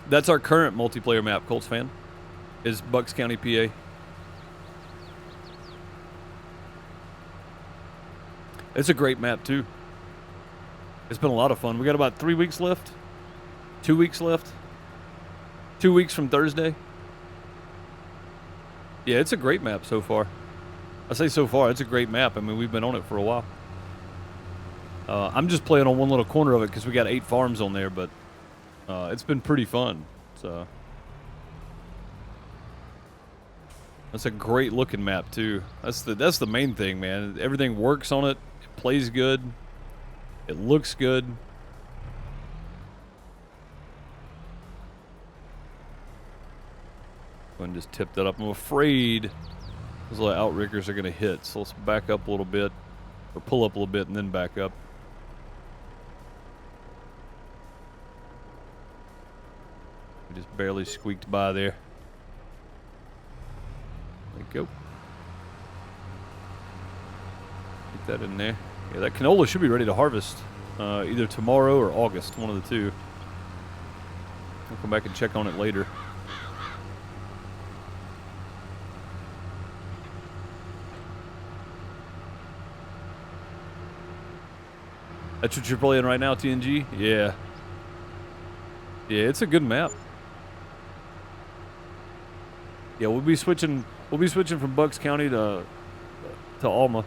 That's our current multiplayer map, Colts fan, is Bucks County, PA. It's a great map, too. It's been a lot of fun. We got about 3 weeks left. 2 weeks left. 2 weeks from Thursday. Yeah, it's a great map so far. I say so far, it's a great map. I mean, we've been on it for a while. I'm just playing on one little corner of it because we got 8 farms on there, but it's been pretty fun. So that's a great looking map too. That's the main thing, man. Everything works on it. It plays good. It looks good. Go ahead and just tip that up. I'm afraid those little outriggers are going to hit, so let's back up a little bit, or pull up a little bit and then back up. We just barely squeaked by there. There we go. Get that in there. Yeah, that canola should be ready to harvest either tomorrow or August, one of the two. I'll come back and check on it later. That's what you're playing right now, TNG? Yeah. Yeah, it's a good map. Yeah, we'll be switching from Bucks County to Alma.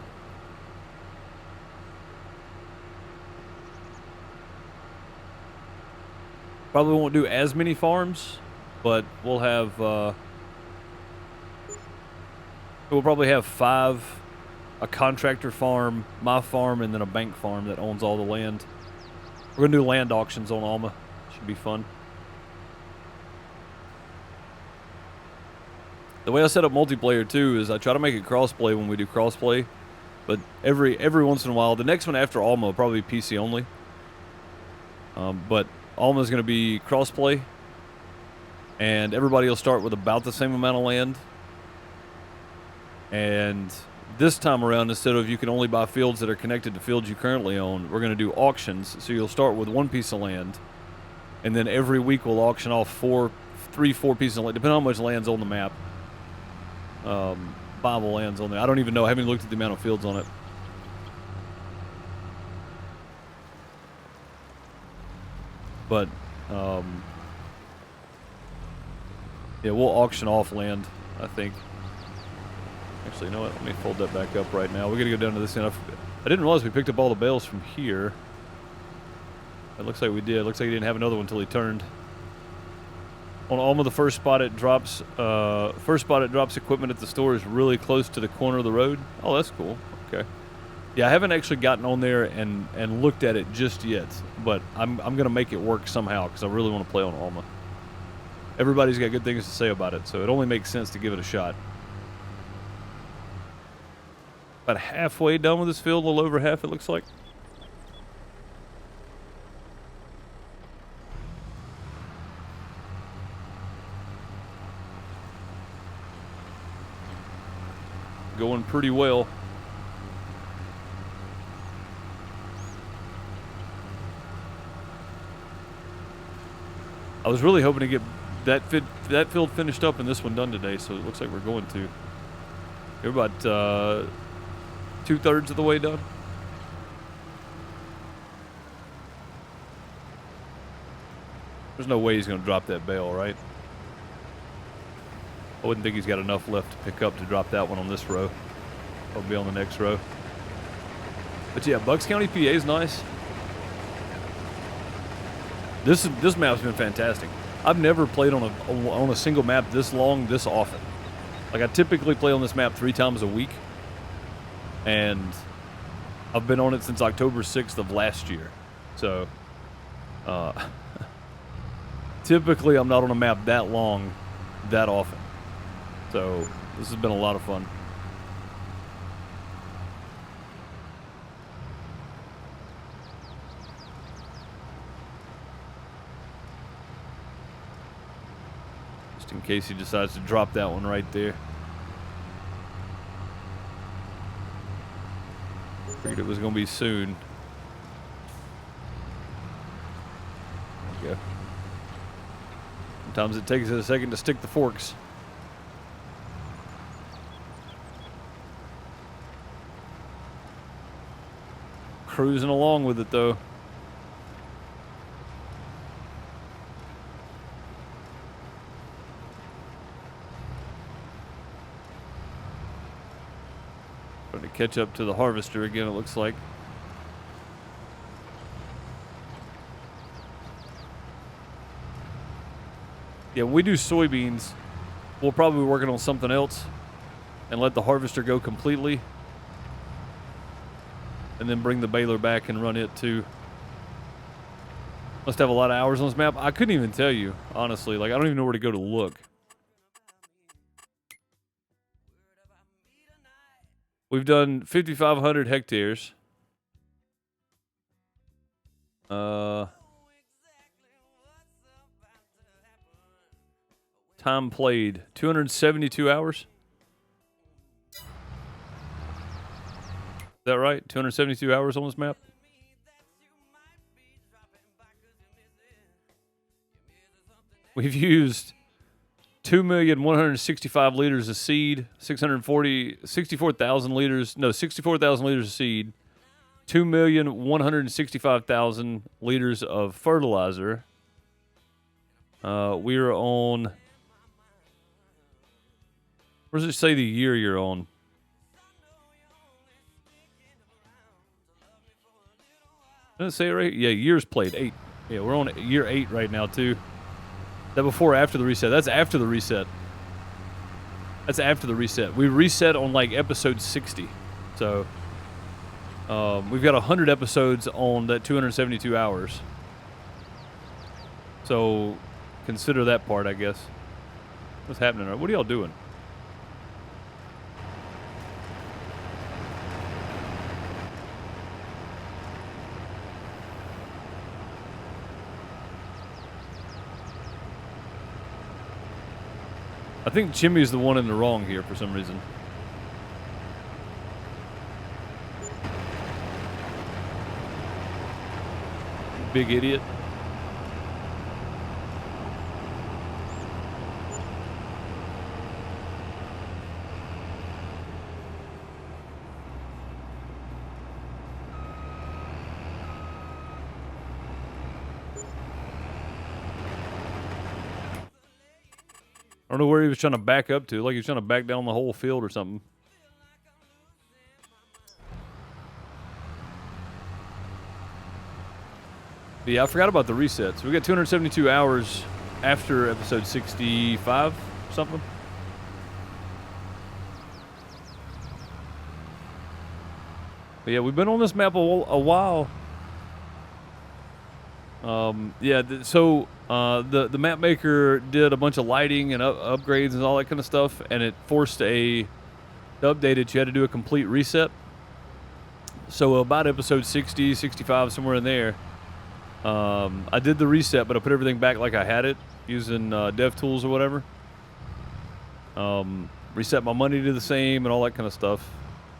Probably won't do as many farms, but we'll have we'll probably have 5. A contractor farm, my farm, and then a bank farm that owns all the land. We're going to do land auctions on Alma. Should be fun. The way I set up multiplayer, too, is I try to make it crossplay when we do crossplay. But every once in a while, the next one after Alma will probably be PC only. But Alma's going to be crossplay. And everybody will start with about the same amount of land. And this time around, instead of you can only buy fields that are connected to fields you currently own, we're going to do auctions. So you'll start with 1 piece of land, and then every week we'll auction off 4 pieces of land, depending on how much land's on the map. Bible land's on there. I don't even know. I haven't looked at the amount of fields on it. But yeah, we'll auction off land, I think. Actually, you know what? Let me fold that back up right now. We're going to go down to this end. I didn't realize we picked up all the bales from here. It looks like we did. It looks like he didn't have another one until he turned. On Alma, the first spot it drops equipment at the store is really close to the corner of the road. Oh, that's cool. Okay. Yeah, I haven't actually gotten on there and looked at it just yet, but I'm going to make it work somehow because I really want to play on Alma. Everybody's got good things to say about it, so it only makes sense to give it a shot. About halfway done with this field, a little over half it looks like. Going pretty well. I was really hoping to get that field finished up and this one done today, so it looks like we're going to. We're about 2/3 of the way done. There's no way he's going to drop that bale, right? I wouldn't think he's got enough left to pick up to drop that one on this row. I'll be on the next row. But yeah, Bucks County, PA is nice. This map's been fantastic. I've never played on a single map this long, this often. Like I typically play on this map 3 times a week, and I've been on it since October 6th of last year. So typically I'm not on a map that long, that often. So this has been a lot of fun. Just in case he decides to drop that one right there. Figured it was going to be soon. There we go. Sometimes it takes it a second to stick the forks. Cruising along with it though. Trying to catch up to the harvester again, it looks like. Yeah, when we do soybeans, we'll probably be working on something else and let the harvester go completely. And then bring the baler back and run it too. Must have a lot of hours on this map. I couldn't even tell you, honestly. Like, I don't even know where to go to look. We've done 5,500 hectares. Time played, 272 hours. Is that right? 272 hours on this map? We've used 2,165 liters of seed, 64,000 liters of seed, 2,165,000 liters of fertilizer. We are on... Where does it say the year you're on? Doesn't it say it right? Yeah, years played, 8. Yeah, we're on year 8 right now, too. That before or after the reset? That's after the reset. That's after the reset. We reset on, like, episode 60. So, we've got 100 episodes on that 272 hours. So, consider that part, I guess. What's happening? What are y'all doing? I think Jimmy's the one in the wrong here for some reason. Big idiot. I don't know where he was trying to back up to. Like he was trying to back down the whole field or something. But yeah, I forgot about the resets. We got 272 hours after episode 65 something. But yeah, we've been on this map a while. The map maker did a bunch of lighting and upgrades and all that kind of stuff, and it forced to update it. You had to do a complete reset. So about episode 60, 65, somewhere in there, I did the reset, but I put everything back like I had it using DevTools or whatever. Reset my money to the same and all that kind of stuff.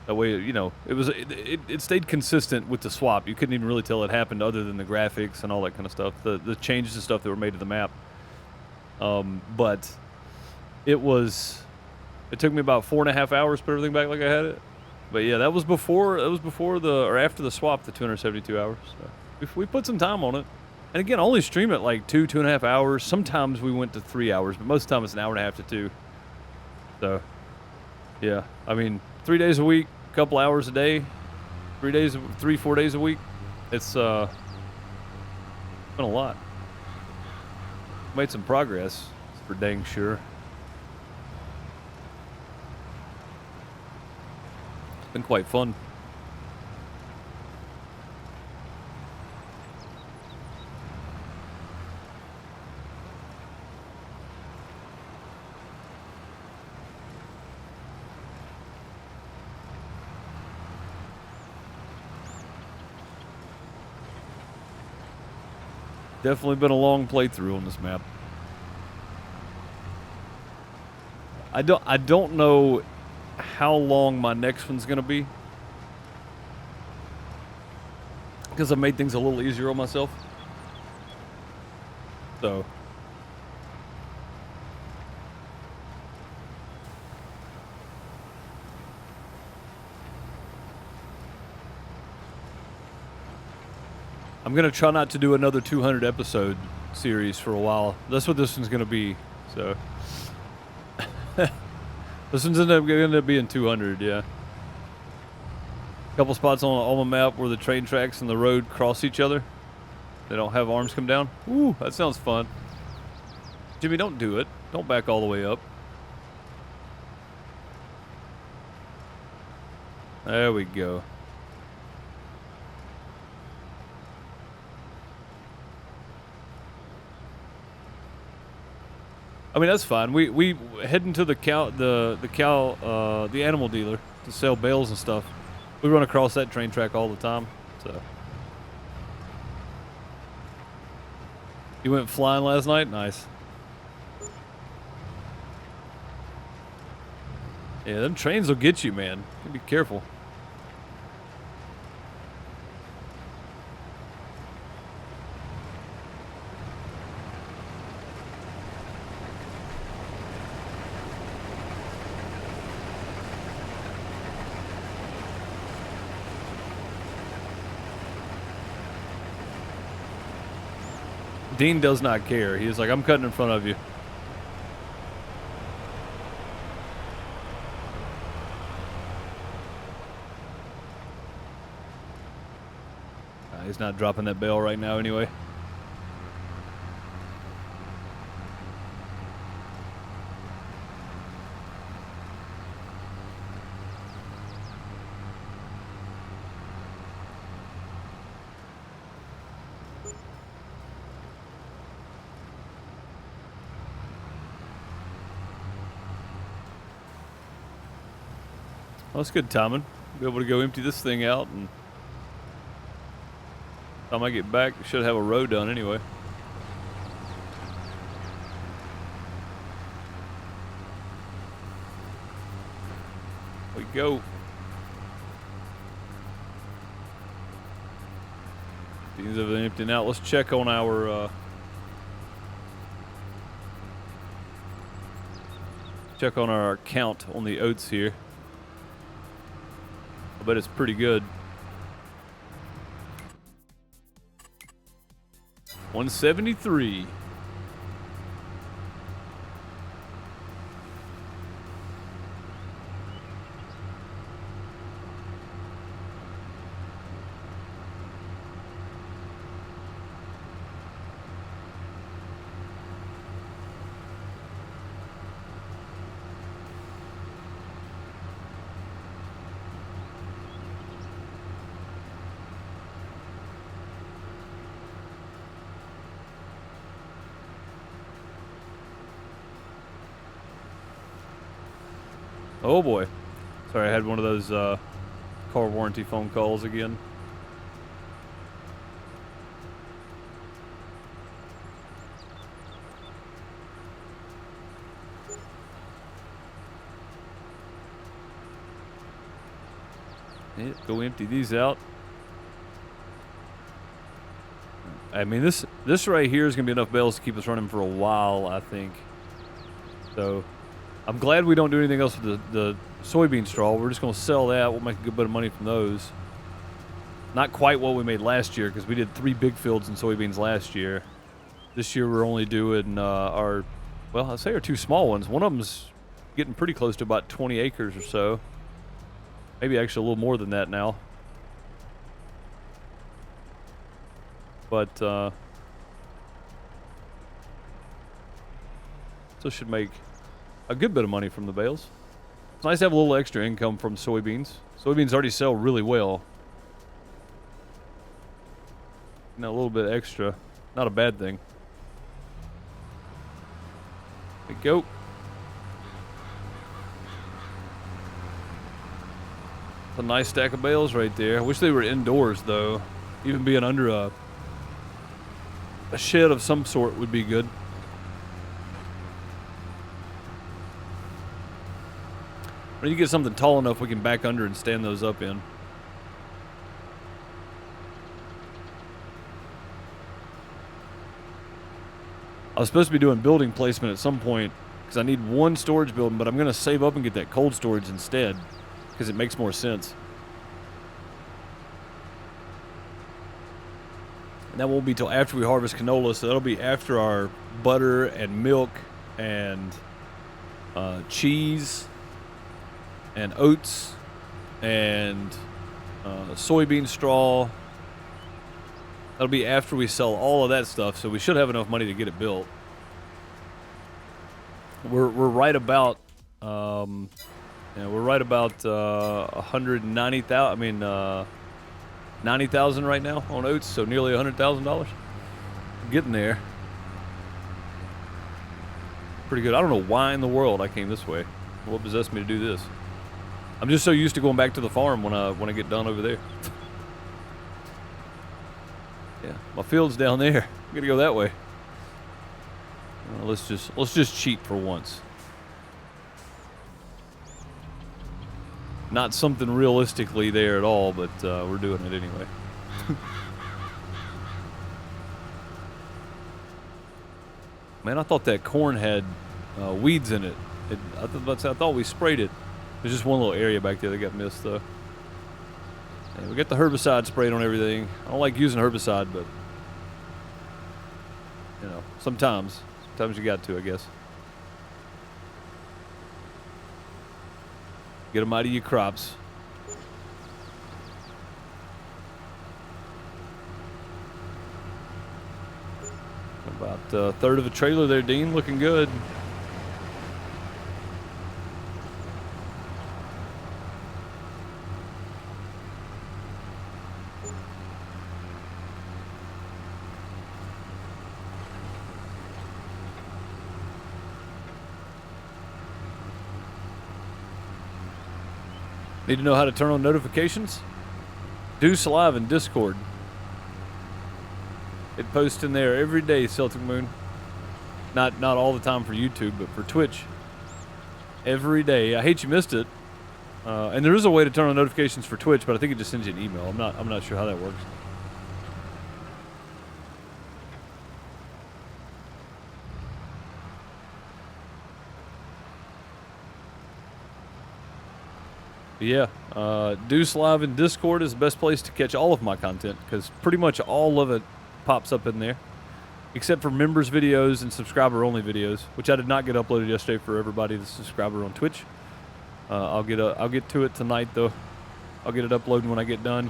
That way, you know, it stayed consistent with the swap. You couldn't even really tell it happened other than the graphics and all that kind of stuff, the changes and stuff that were made to the map. But it took me about 4.5 hours to put everything back like I had it. But yeah, that was before after the swap, the 272 hours. So we put some time on it. And again, I only stream it like 2.5 hours. Sometimes we went to 3 hours, but most of the time it's an hour and a half to 2. So yeah, I mean, 3 days a week, a couple hours a day, 4 days a week. It's been a lot. Made some progress, for dang sure. Been quite fun. Definitely been a long playthrough on this map. I don't know how long my next one's gonna be, because I made things a little easier on myself. So I'm gonna try not to do another 200 episode series for a while. That's what this one's gonna be. So this one's gonna end up being 200. Yeah. Couple spots on the map where the train tracks and the road cross each other. They don't have arms come down. Ooh, that sounds fun. Jimmy, don't do it. Don't back all the way up. There we go. I mean, that's fine. We heading to the animal dealer to sell bales and stuff. We run across that train track all the time. So you went flying last night? Nice. Yeah, them trains will get you, man. You be careful. Dean does not care. He is like, I'm cutting in front of you. He's not dropping that bell right now anyway. Well, that's good timing. Be able to go empty this thing out, and by the time I get back, I should have a row done anyway. We go. Things have been emptying out. Let's check on our count on the oats here. I bet it's pretty good. 173. Oh boy. Sorry, I had one of those car warranty phone calls again. Yeah, go empty these out. I mean, this right here is going to be enough bales to keep us running for a while, I think. So I'm glad we don't do anything else with the soybean straw. We're just going to sell that. We'll make a good bit of money from those. Not quite what we made last year, because we did 3 big fields in soybeans last year. This year we're only doing our 2 small ones. One of them's getting pretty close to about 20 acres or so. Maybe actually a little more than that now. But so should make a good bit of money from the bales. It's nice to have a little extra income from soybeans. Soybeans already sell really well. You know, a little bit extra, not a bad thing. There we go. A nice stack of bales right there. I wish they were indoors though. Even being under a shed of some sort would be good. We need to get something tall enough we can back under and stand those up in. I was supposed to be doing building placement at some point because I need one storage building, but I'm going to save up and get that cold storage instead because it makes more sense. That won't be till after we harvest canola, so that'll be after our butter and milk and cheese and oats and soybean straw. That'll be after we sell all of that stuff, so we should have enough money to get it built. We're right about we're right about 190,000. I mean 90,000 right now on oats, so nearly $100,000. Getting there. Pretty good. I don't know why in the world I came this way. What possessed me to do this? I'm just so used to going back to the farm when I get done over there. Yeah, my field's down there. I'm gonna go that way. Let's just cheat for once. Not something realistically there at all, but we're doing it anyway. Man, I thought that corn had weeds in it. I thought we sprayed it. There's just one little area back there that got missed, though. And we got the herbicide sprayed on everything. I don't like using herbicide, but you know, sometimes you got to, I guess. Get them out of your crops. About a third of a trailer there, Dean. Looking good. Need to know how to turn on notifications? Deuce Live in Discord. It posts in there every day, Celtic Moon. Not all the time for YouTube, but for Twitch. Every day. I hate you missed it. And there is a way to turn on notifications for Twitch, but I think it just sends you an email. I'm not sure how that works. But yeah, Deuce Live in Discord is the best place to catch all of my content, because pretty much all of it pops up in there, except for members videos and subscriber only videos, which I did not get uploaded yesterday for everybody that's subscriber on Twitch. I'll get to it tonight though. I'll get it uploaded when I get done.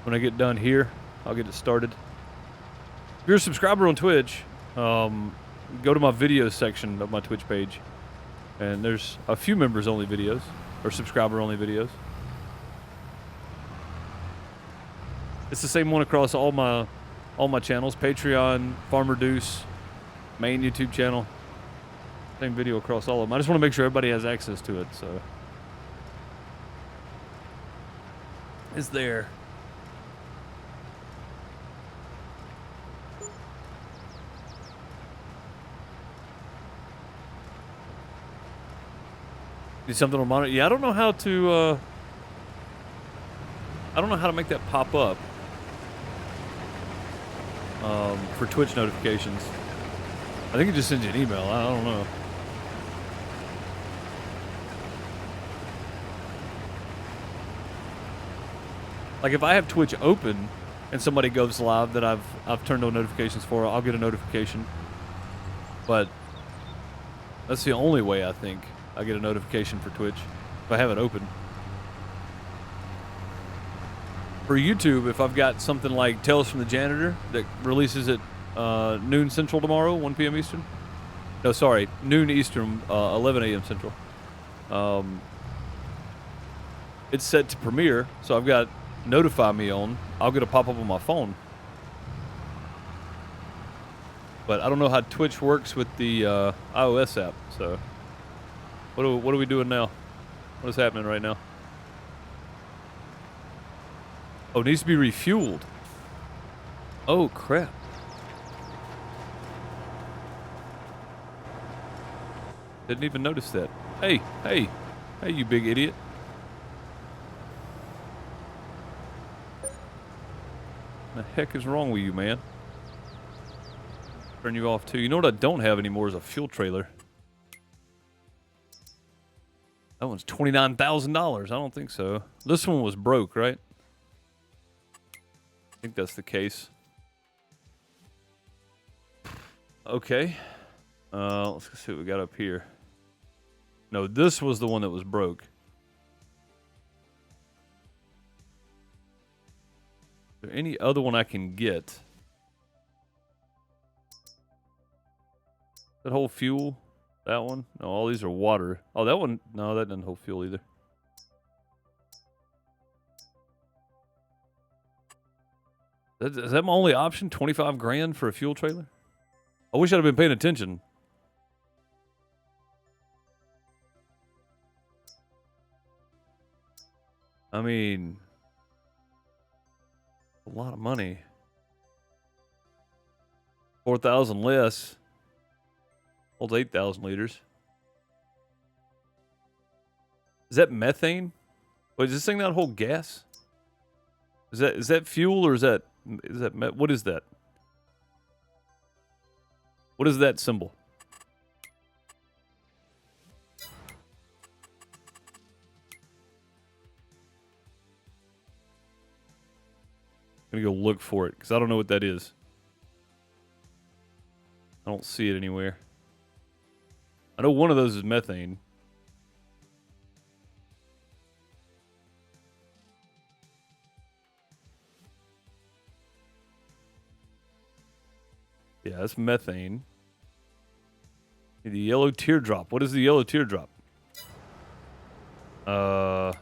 When I get done here, I'll get it started. If you're a subscriber on Twitch, go to my videos section of my Twitch page. And there's a few members only videos, or subscriber only videos. It's the same one across all my channels: Patreon, Farmer Deuce, main YouTube channel. Same video across all of them. I just want to make sure everybody has access to it, so it's there. Need something on monitor? Yeah, I don't know how to. I don't know how to make that pop up for Twitch notifications. I think it just sends you an email. I don't know. Like if I have Twitch open and somebody goes live that I've turned on notifications for, I'll get a notification. But that's the only way I think I get a notification for Twitch if I have it open. For YouTube, if I've got something like Tales from the Janitor that releases at noon Central tomorrow, 1 p.m. Eastern. No, sorry, noon Eastern, 11 a.m. Central. It's set to premiere, so I've got notify me on. I'll get a pop-up on my phone. But I don't know how Twitch works with the iOS app, so what are we doing now? What is happening right now? Oh, it needs to be refueled. Oh, crap. Didn't even notice that. Hey, you big idiot. What the heck is wrong with you, man? Turn you off too. You know what I don't have anymore is a fuel trailer. That one's $29,000. I don't think so. This one was broke, right? think that's the case. Okay. Let's see what we got up here. No, this was the one that was broke. Is there any other one I can get? That whole fuel? That one? No, all these are water. Oh, that one? No, that doesn't hold fuel either. Is that my only option? 25 grand for a fuel trailer? I wish I'd have been paying attention. I mean, a lot of money. 4,000 less. Holds 8,000 liters. Is that methane? Wait, does this thing not hold gas? Is that fuel or is that what is that? What is that symbol? I'm gonna go look for it because I don't know what that is. I don't see it anywhere. I know one of those is methane. Yeah, that's methane. The yellow teardrop. What is the yellow teardrop? Okay.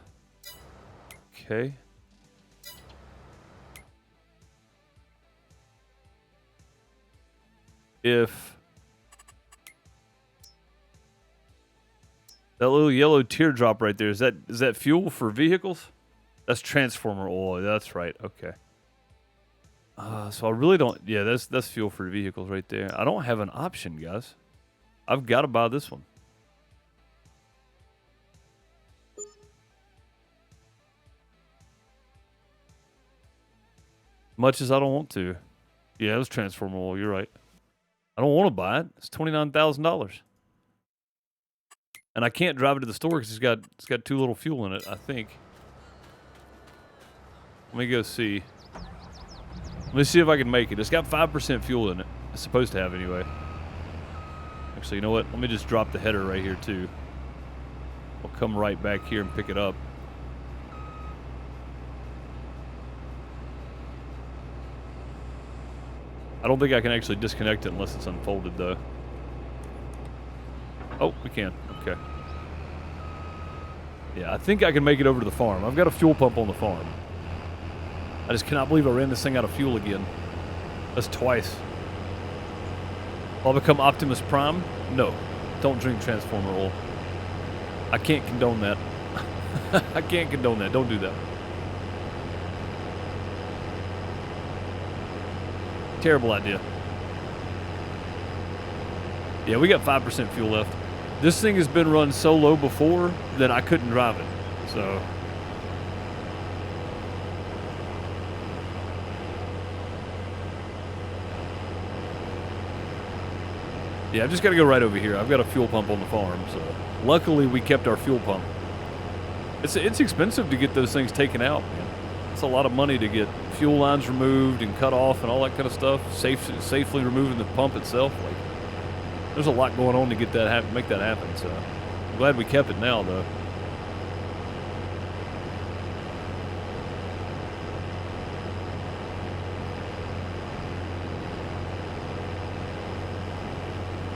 If that little yellow teardrop right there, is that fuel for vehicles? That's transformer oil. That's right. Okay. So I really don't. Yeah, that's fuel for vehicles right there. I don't have an option, guys. I've got to buy this one. Much as I don't want to. Yeah, it was transformer oil. You're right. I don't want to buy it. It's $29,000, and I can't drive it to the store because it's got too little fuel in it. I think. Let me go see. Let me see if I can make it. It's got 5% fuel in it. It's supposed to have anyway. Actually, you know what? Let me just drop the header right here too. I'll come right back here and pick it up. I don't think I can actually disconnect it unless it's unfolded though. Oh, we can. Okay. Yeah, I think I can make it over to the farm. I've got a fuel pump on the farm. I just cannot believe I ran this thing out of fuel again. That's twice. Will I become Optimus Prime? No. Don't drink transformer oil. I can't condone that. I can't condone that. Don't do that. Terrible idea. Yeah, we got 5% fuel left. This thing has been run so low before that I couldn't drive it. So... yeah, I've just got to go right over here. I've got a fuel pump on the farm, so luckily we kept our fuel pump. It's expensive to get those things taken out, man. It's a lot of money to get fuel lines removed and cut off and all that kind of stuff. Safely removing the pump itself. Like, there's a lot going on to get that make that happen. So I'm glad we kept it now, though.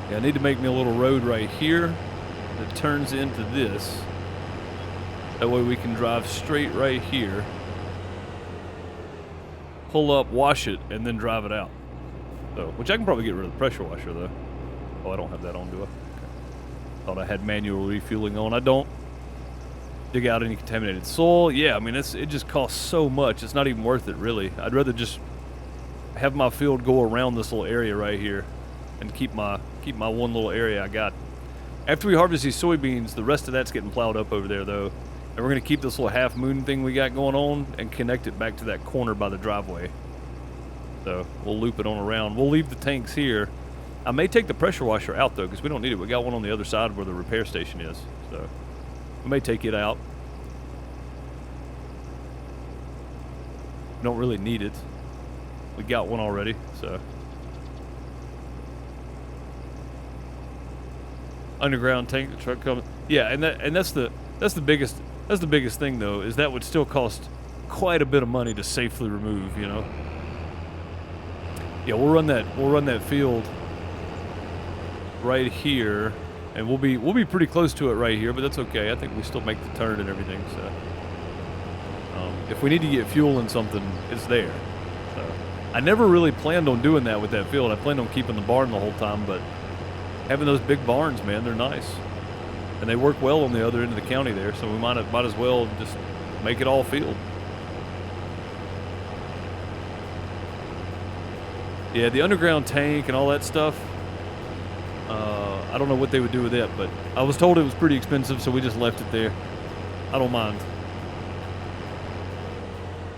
Yeah, I need to make me a little road right here that turns into this. That way we can drive straight right here, pull up, wash it, and then drive it out. So, which I can probably get rid of the pressure washer though. Oh, I don't have that on, do I? Okay. Thought I had manual refueling on. I don't. Dig out any contaminated soil. Yeah, I mean, it just costs so much. It's not even worth it, really. I'd rather just have my field go around this little area right here and keep my one little area I got. After we harvest these soybeans, the rest of that's getting plowed up over there, though. And we're going to keep this little half moon thing we got going on and connect it back to that corner by the driveway. So we'll loop it on around. We'll leave the tanks here. I may take the pressure washer out, though, because we don't need it. We got one on the other side where the repair station is. So we may take it out. We don't really need it. We got one already, so. Underground tank, the truck coming. Yeah, and that's the biggest thing though, is that would still cost quite a bit of money to safely remove, you know. Yeah, we'll run that field right here, and we'll be pretty close to it right here, but that's okay. I think we still make the turn and everything, so. If we need to get fuel in something, it's there. So I never really planned on doing that with that field. I planned on keeping the barn the whole time, but having those big barns, man, they're nice. And they work well on the other end of the county there, so we might as well just make it all field. Yeah, the underground tank and all that stuff, I don't know what they would do with it, but I was told it was pretty expensive, so we just left it there. I don't mind.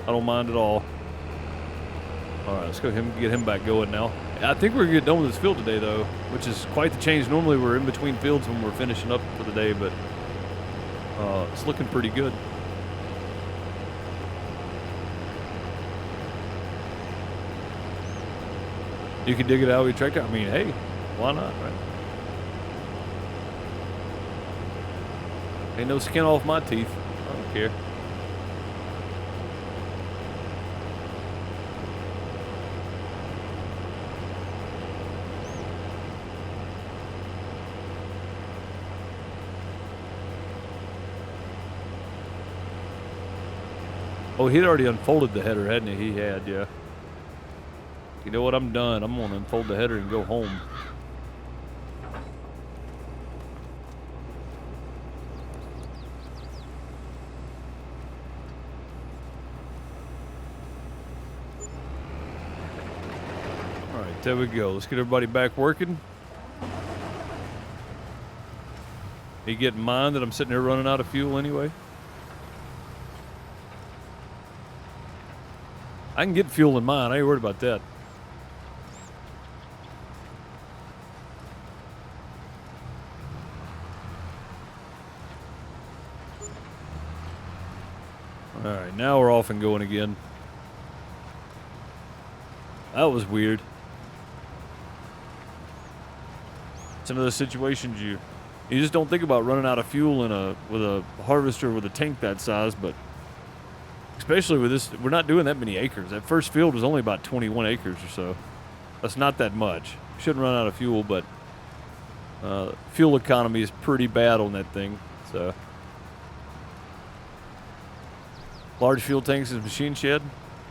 I don't mind at all. All right, let's go get him back going now. I think we're going to get done with this field today, though, which is quite the change. Normally, we're in between fields when we're finishing up for the day, but it's looking pretty good. You can dig it out with your tractor. I mean, hey, why not, right? Ain't no skin off my teeth. I don't care. Oh, he'd already unfolded the header, hadn't he? He had, yeah. You know what? I'm done. I'm going to unfold the header and go home. All right, there we go. Let's get everybody back working. You get in mind that I'm sitting here running out of fuel anyway? I can get fuel in mine. I ain't worried about that. All right, now we're off and going again. That was weird. It's one of those situations you just don't think about running out of fuel with a harvester with a tank that size, but especially with this, we're not doing that many acres. That first field was only about 21 acres or so. That's not that much. Shouldn't run out of fuel, but fuel economy is pretty bad on that thing. So, large fuel tanks is machine shed.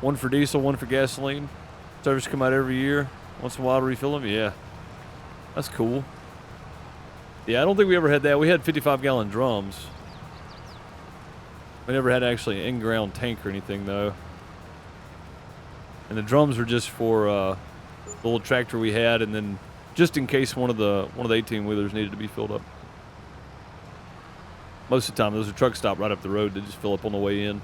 One for diesel, one for gasoline. Service come out every year. Once in a while to refill them. Yeah, that's cool. Yeah, I don't think we ever had that. We had 55-gallon drums. We never had actually an in-ground tank or anything, though. And the drums were just for the little tractor we had, and then just in case one of the 18-wheelers needed to be filled up. Most of the time, there's a truck stop right up the road. They just fill up on the way in.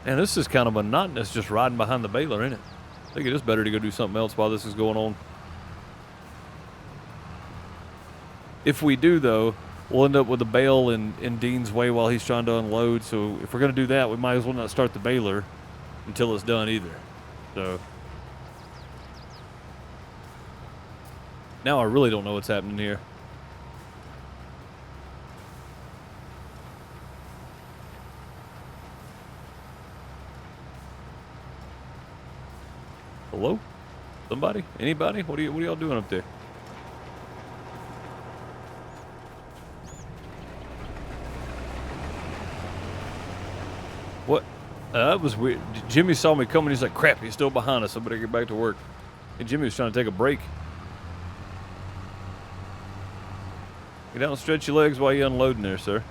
And this is kind of monotonous just riding behind the baler, ain't it? I think it is better to go do something else while this is going on. If we do, though, we'll end up with a bale in Dean's way while he's trying to unload. So if we're going to do that, we might as well not start the baler until it's done either. So now I really don't know what's happening here. Hello? Somebody? Anybody? What are y'all doing up there? What? That was weird. Jimmy saw me coming. He's like, crap, he's still behind us. I better get back to work. And Jimmy was trying to take a break. Get down and stretch your legs while you're unloading there, sir.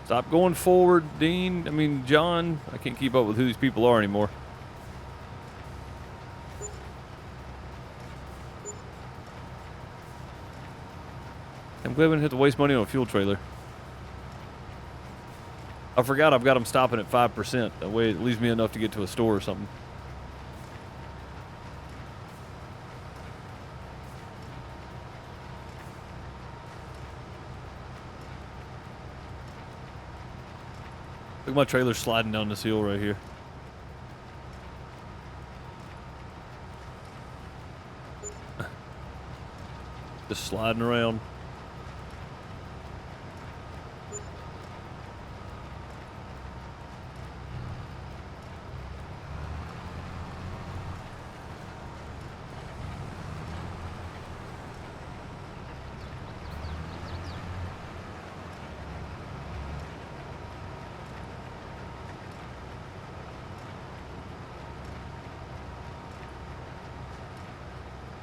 Stop going forward, Dean. I mean, John. I can't keep up with who these people are anymore. I'm glad we didn't have to waste money on a fuel trailer. I forgot I've got them stopping at 5%. That way it leaves me enough to get to a store or something. Look at my trailer sliding down this hill right here. Just sliding around.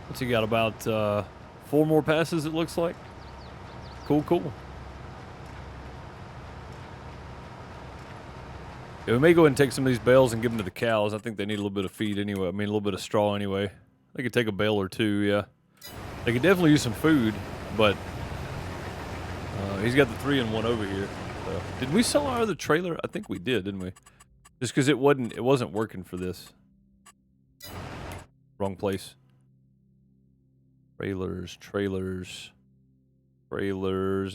What's he got, about 4 more passes it looks like? Cool, cool. Yeah, we may go ahead and take some of these bales and give them to the cows. I think they need a little bit of feed anyway. I mean, a little bit of straw anyway. They could take a bale or 2, yeah. They could definitely use some food, but he's got the 3-in-1 over here. Did we sell our other trailer? I think we did, didn't we? Just because it wasn't working for this. Wrong place. Trailers,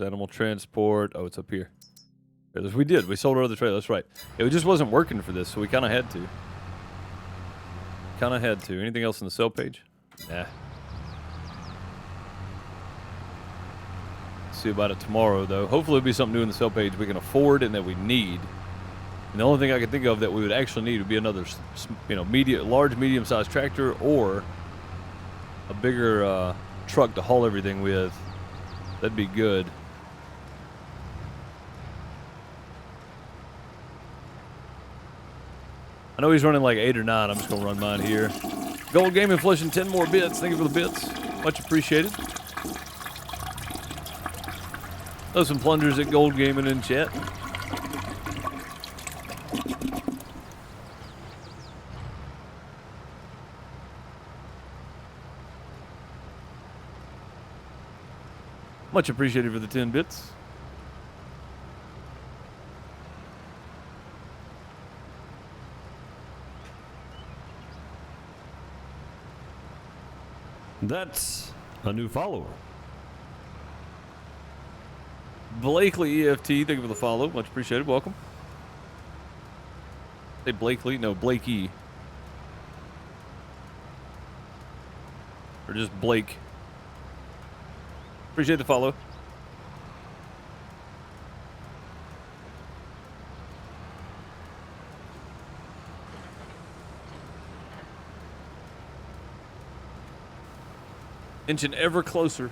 animal transport. Oh, it's up here. Trailers. We did. We sold our other trailer. That's right. It just wasn't working for this, so we kind of had to. Anything else on the sell page? Nah. See about it tomorrow, though. Hopefully, it'll be something new in the sell page we can afford and that we need. And the only thing I can think of that we would actually need would be another, large, medium-sized tractor or a bigger truck to haul everything with. That'd be good. I know he's running like 8 or 9. I'm just going to run mine here. Gold Gaming flushing 10 more bits. Thank you for the bits. Much appreciated. Those some plungers at Gold Gaming in chat. Much appreciated for the 10 bits. That's a new follower. Blakely EFT, thank you for the follow. Much appreciated. Welcome. Say Blakely? No, Blakey. Or just Blake. Appreciate the follow. Inching ever closer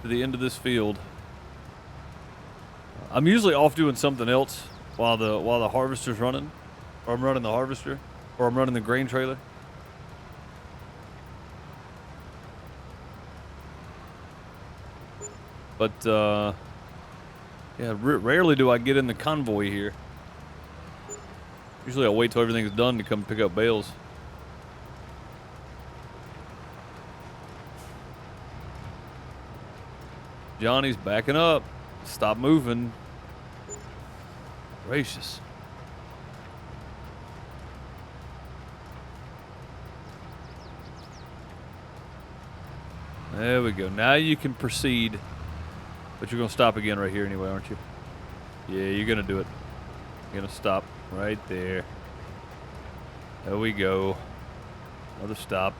to the end of this field. I'm usually off doing something else while the harvester's running, or I'm running the harvester, or I'm running the grain trailer. But yeah, rarely do I get in the convoy here. Usually I'll wait till everything's done to come pick up bales. Johnny's backing up. Stop moving. Gracious. There we go. Now you can proceed. But you're going to stop again right here anyway, aren't you? Yeah, you're going to do it. You're going to stop right there. There we go. Another stop.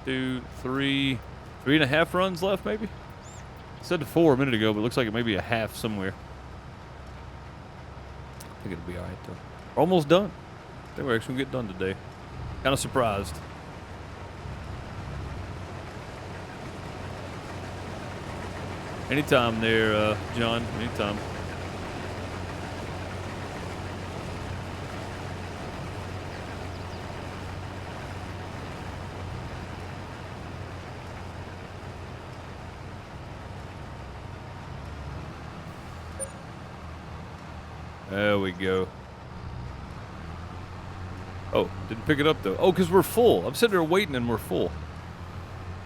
2, 3. 3.5 runs left, maybe? I said 4 a minute ago, but it looks like it may be a half somewhere. I think it'll be alright, though. We're almost done. I think we're actually going to get done today. Kind of surprised. Anytime there, John. Anytime. There we go. Oh, didn't pick it up though. Oh, because we're full. I'm sitting there waiting and we're full.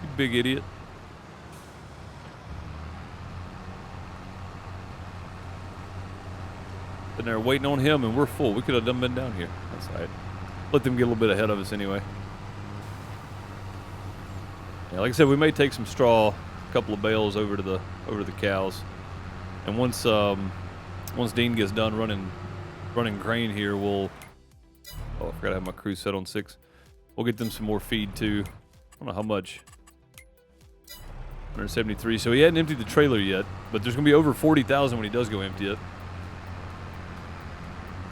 You big idiot. Sitting there waiting on him, and we're full. We could have done been down here. That's all right. Let them get a little bit ahead of us anyway. Yeah, like I said, we may take some straw, a couple of bales over to the cows, and once Dean gets done running grain here, we'll. Oh, I forgot to have my crew set on 6. We'll get them some more feed too. I don't know how much. 173. So he hadn't emptied the trailer yet, but there's gonna be over 40,000 when he does go empty it.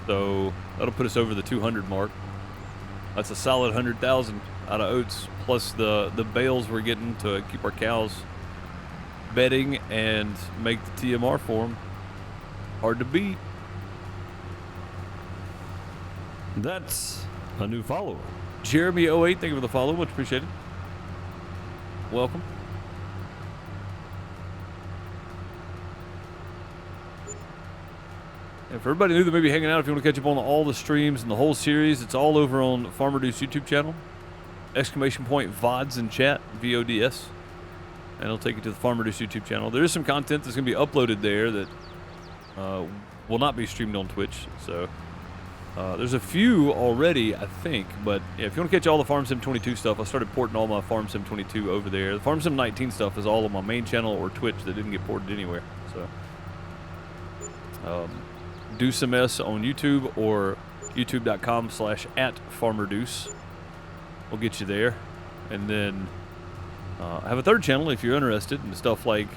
So that'll put us over the 200 mark. That's a solid 100,000 out of oats, plus the bales we're getting to keep our cows bedding and make the TMR for them. Hard to beat. That's a new follower. Jeremy08, thank you for the follow. Much appreciated. Welcome. And for everybody new that may be hanging out, if you want to catch up on all the streams and the whole series, it's all over on Farmer Deuce YouTube channel. ! VODs in chat, VODS. And it'll take you to the Farmer Deuce YouTube channel. There is some content that's going to be uploaded there that will not be streamed on Twitch. So there's a few already, I think. But yeah, if you want to catch all the Farm Sim 22 stuff, I started porting all my Farm Sim 22 over there. The Farm Sim 19 stuff is all on my main channel or Twitch that didn't get ported anywhere. So DeuceMS on YouTube or youtube.com/@FarmerDeuce. We'll get you there. And then I have a third channel if you're interested in stuff like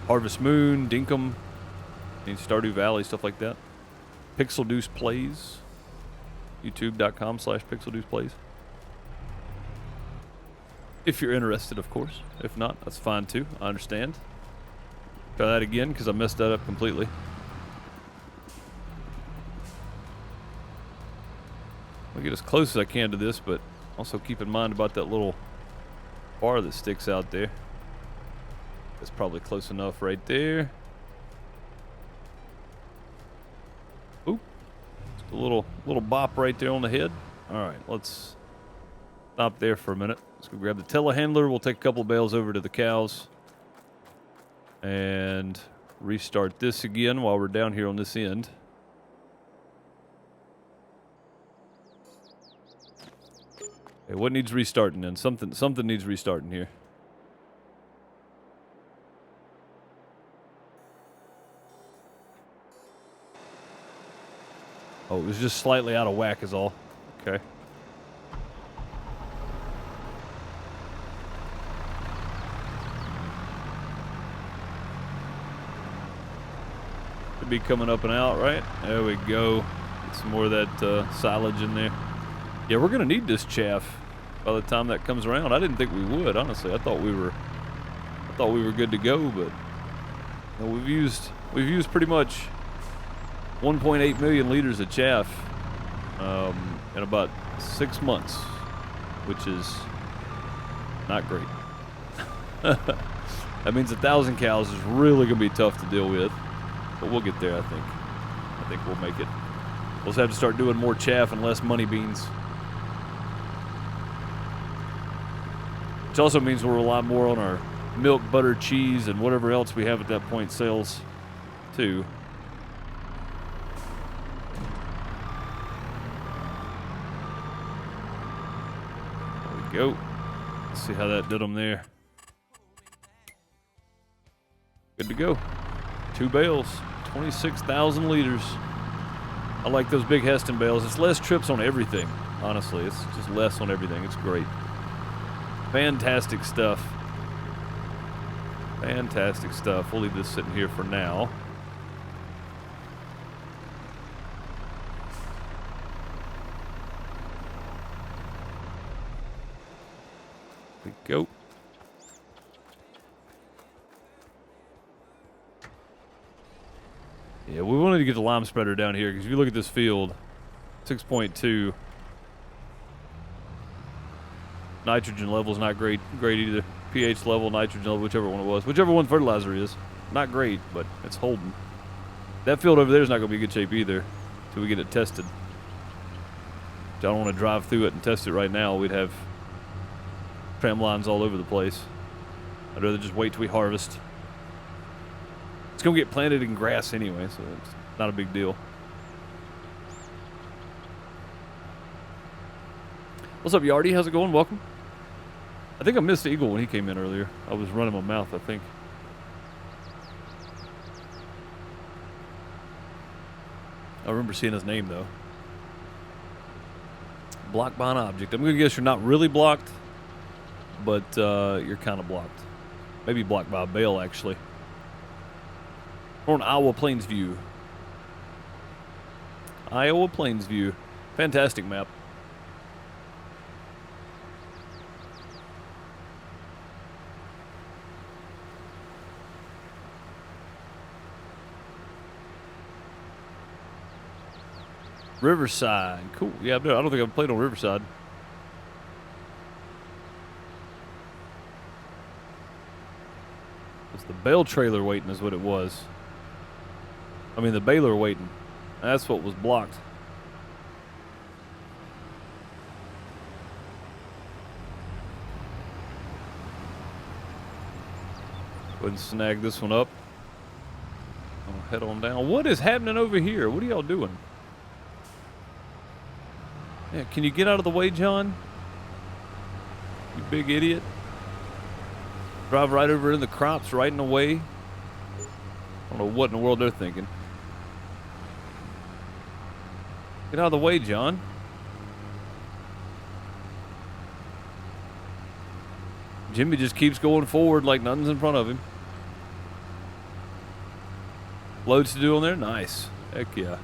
Harvest Moon, Dinkum, and Stardew Valley, stuff like that. PixelDeucePlays. youtube.com/PixelDeucePlays. If you're interested, of course. If not, that's fine too. I understand. Try that again because I messed that up completely. I'll get as close as I can to this, but also keep in mind about that little bar that sticks out there. That's probably close enough right there. Oop. Just a little bop right there on the head. All right, let's stop there for a minute. Let's go grab the telehandler. We'll take a couple of bales over to the cows and restart this again while we're down here on this end. Okay, what needs restarting then? Something needs restarting here. Oh, it was just slightly out of whack is all. Okay. Should be coming up and out, right? There we go. Get some more of that silage in there. Yeah, we're gonna need this chaff by the time that comes around. I didn't think we would, honestly. I thought we were good to go, but you know, we've used pretty much 1.8 million liters of chaff in about 6 months, which is not great. That means 1,000 cows is really gonna be tough to deal with, but we'll get there. I think we'll make it. We'll just have to start doing more chaff and less money beans. Which also means we'll rely more on our milk, butter, cheese, and whatever else we have at that point sales, too. There we go. Let's see how that did them there. Good to go. 2 bales, 26,000 liters. I like those big Heston bales. It's less trips on everything, honestly. It's just less on everything. It's great. Fantastic stuff. Fantastic stuff. We'll leave this sitting here for now. There we go. Yeah, we wanted to get the lime spreader down here because if you look at this field, 6.2. Nitrogen level is not great either. pH level, nitrogen level, whichever one it was. Whichever one fertilizer is. Not great, but it's holding. That field over there is not going to be in good shape either until we get it tested. I don't want to drive through it and test it right now. We'd have tram lines all over the place. I'd rather just wait till we harvest. It's going to get planted in grass anyway, so it's not a big deal. What's up, Yardy? How's it going? Welcome. I think I missed Eagle when he came in earlier. I was running my mouth, I think. I remember seeing his name, though. Blocked by an object. I'm going to guess you're not really blocked, but you're kind of blocked. Maybe blocked by a bale, actually. We're on Iowa Plains View. Iowa Plains View. Fantastic map. Riverside. Cool. Yeah, I don't think I've played on Riverside. It's the bale trailer waiting is what it was. I mean, the baler waiting. That's what was blocked. Go ahead and snag this one up. I'll head on down. What is happening over here? What are y'all doing? Yeah, can you get out of the way, John? You big idiot. Drive right over in the crops, right in the way. I don't know what in the world they're thinking. Get out of the way, John. Jimmy just keeps going forward like nothing's in front of him. Loads to do on there? Nice. Heck yeah.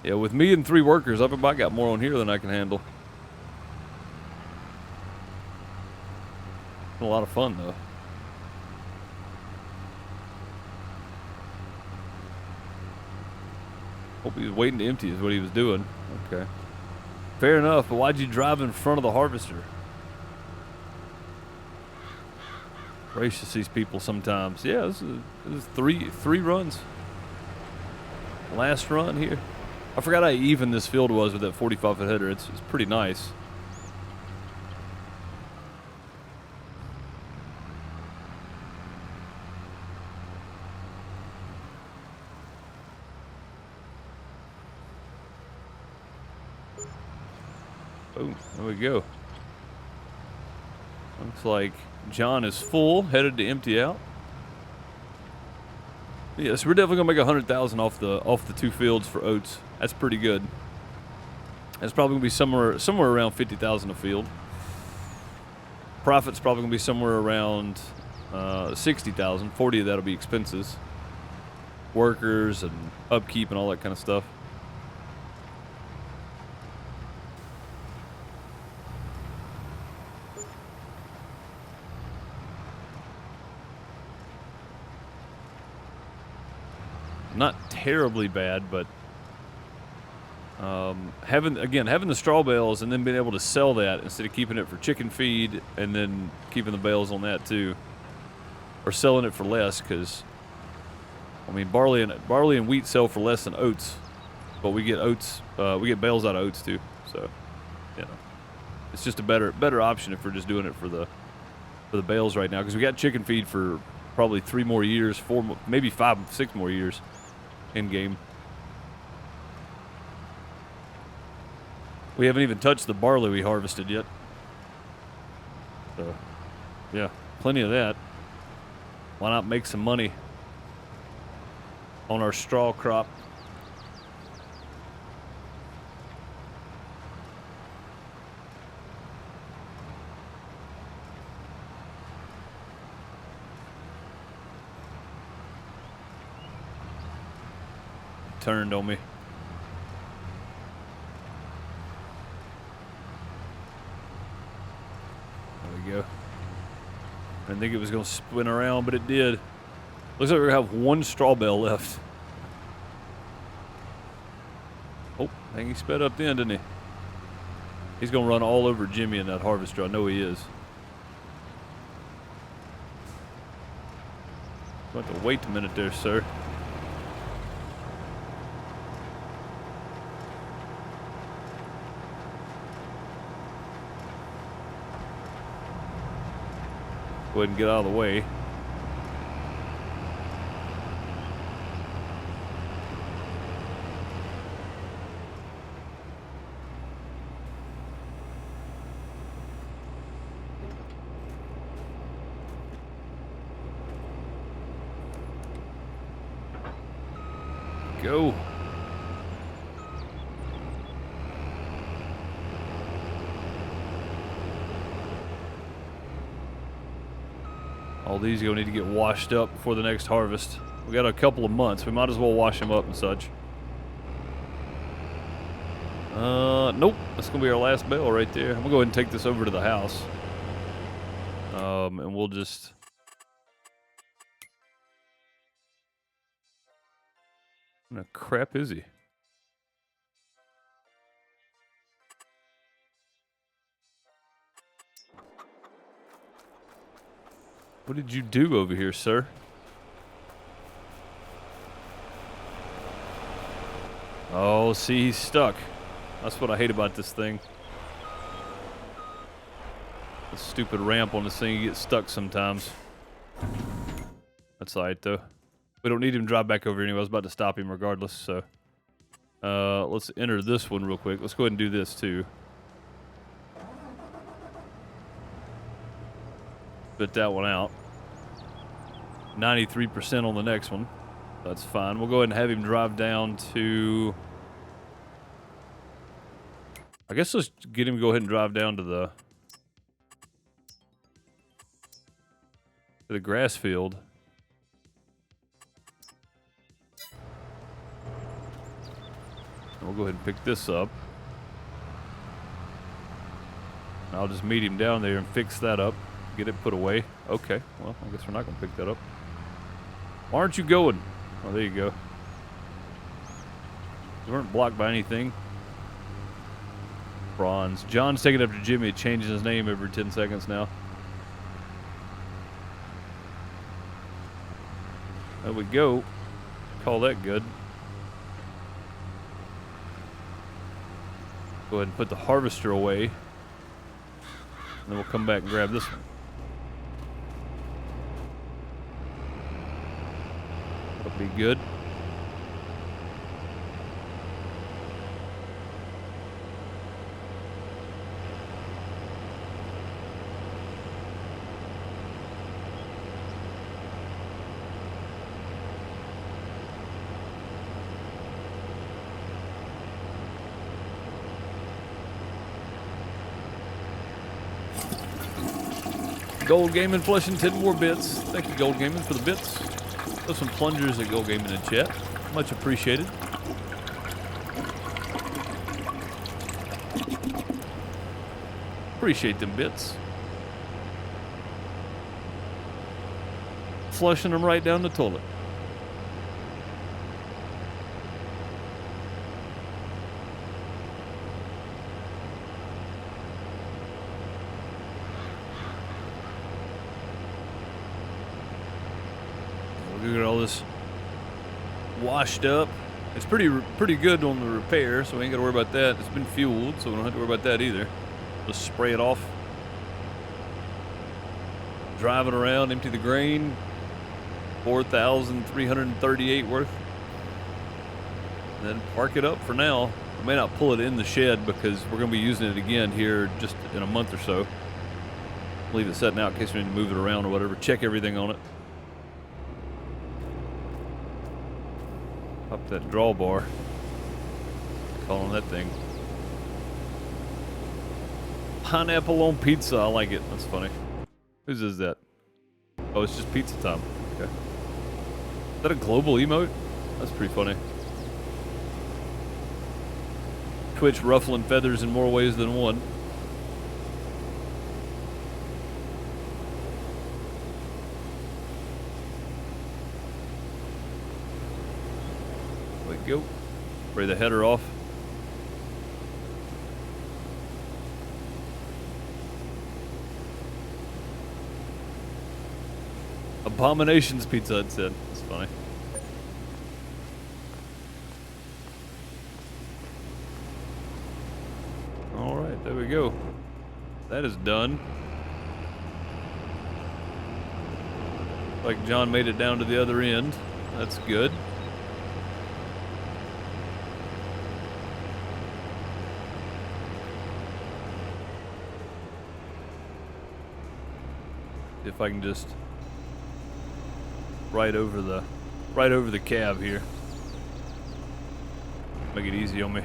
Yeah, with me and 3 workers, I've about got more on here than I can handle. Been a lot of fun, though. Hope he was waiting to empty is what he was doing. Okay. Fair enough, but why'd you drive in front of the harvester? Gracious, these people sometimes. Yeah, this is three runs. Last run here. I forgot how even this field was with that 45-foot header. It's pretty nice. Boom, there we go. Looks like John is full, headed to empty out. Yes, we're definitely gonna make 100,000 off the 2 fields for oats. That's pretty good. That's probably gonna be somewhere around 50,000 a field. Profit's probably gonna be somewhere around 60,000. 40 of that'll be expenses, workers and upkeep and all that kind of stuff. Not terribly bad, but having the straw bales and then being able to sell that instead of keeping it for chicken feed and then keeping the bales on that too, or selling it for less, because I mean barley and wheat sell for less than oats, but we get bales out of oats too. So you know, it's just a better option if we're just doing it for the bales right now, because we got chicken feed for probably 3 more years, 4, maybe 5, 6 more years. In game. We haven't even touched the barley we harvested yet. So, yeah, plenty of that. Why not make some money on our straw crop? Turned on me. There we go. I didn't think it was going to spin around, but it did. Looks like we're going to have 1 straw bale left. Oh, I think he sped up then, didn't he? He's going to run all over Jimmy in that harvester. I know he is. You'll have to wait a minute there, sir. Go ahead and get out of the way. go. All these are going to need to get washed up before the next harvest. We got a couple of months. We might as well wash them up and such. Nope. That's going to be our last bale right there. I'm going to go ahead and take this over to the house. And we'll just... What the crap is he? What did you do over here, sir? Oh, see, he's stuck. That's what I hate about this thing. The stupid ramp on this thing, you get stuck sometimes. That's alright, though. We don't need him to drive back over anyway. I was about to stop him regardless, so... let's enter this one real quick. Let's go ahead and do this, too. Spit that one out. 93% on the next one. That's fine. We'll go ahead and have him drive down to... I guess let's get him to go ahead and drive down to the grass field. And we'll go ahead and pick this up. And I'll just meet him down there and fix that up. Get it put away. Okay, well, I guess we're not going to pick that up. Why aren't you going? Oh, there you go. You weren't blocked by anything. Bronze. John's taking after Jimmy, changing his name every 10 seconds now. There we go. Call that good. Go ahead and put the harvester away. And then we'll come back and grab this one. That'll be good. Gold Gaming flushing 10 more bits. Thank you, Gold Gaming, for the bits. Throw some plungers at Gold Gaming in chat. Much appreciated. Appreciate them bits. Flushing them right down the toilet. We'll get all this washed up. It's pretty good on the repair, so we ain't got to worry about that. It's been fueled, so we don't have to worry about that either. Just spray it off. Driving around, empty the grain. 4,338 worth. And then park it up for now. I may not pull it in the shed because we're going to be using it again here just in a month or so. Leave it setting out in case we need to move it around or whatever. Check everything on it. Up that drawbar. Calling that thing. Pineapple on pizza. I like it. That's funny. Whose is that? Oh, it's just pizza time. Okay. Is that a global emote? That's pretty funny. Twitch ruffling feathers in more ways than one. There we go. Spray the header off. Abominations Pizza Hut said. That's funny. Alright, there we go. That is done. Like John made it down to the other end. That's good. If I can just right over the cab here. Make it easy on me.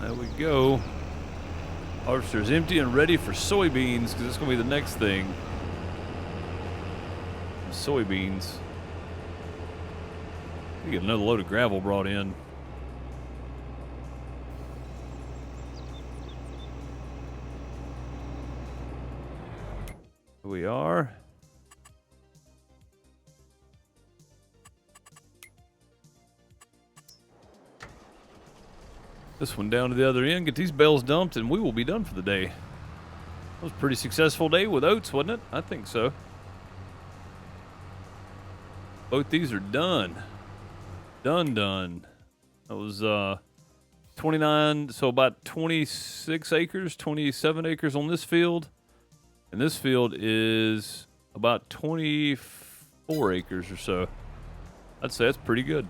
There we go. Harvester's empty and ready for soybeans because it's going to be the next thing. Soybeans. We get another load of gravel brought in. Here we are. This one down to the other end, get these bales dumped, and we will be done for the day. That was a pretty successful day with oats, wasn't it? I think so. Both these are done. Done. That was 29, so about 26 acres, 27 acres on this field. And this field is about 24 acres or so. I'd say that's pretty good.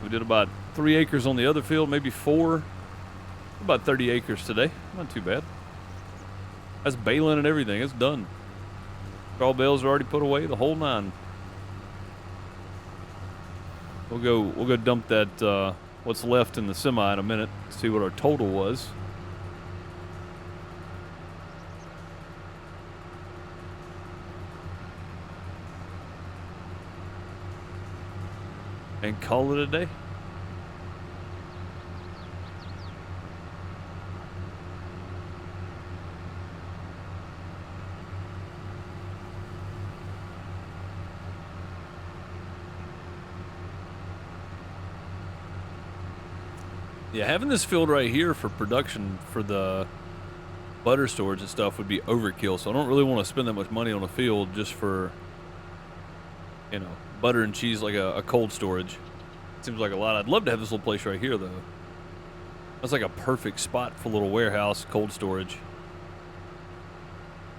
We did about 3 acres on the other field, maybe 4. About 30 acres today. Not too bad. That's baling and everything. It's done. Straw bales are already put away, the whole 9. We'll go dump that what's left in the semi in a minute. See what our total was. And call it a day. Yeah, having this field right here for production for the butter storage and stuff would be overkill. So I don't really want to spend that much money on a field just for, you know, butter and cheese, like a cold storage. Seems like a lot. I'd love to have this little place right here, though. That's like a perfect spot for a little warehouse, cold storage.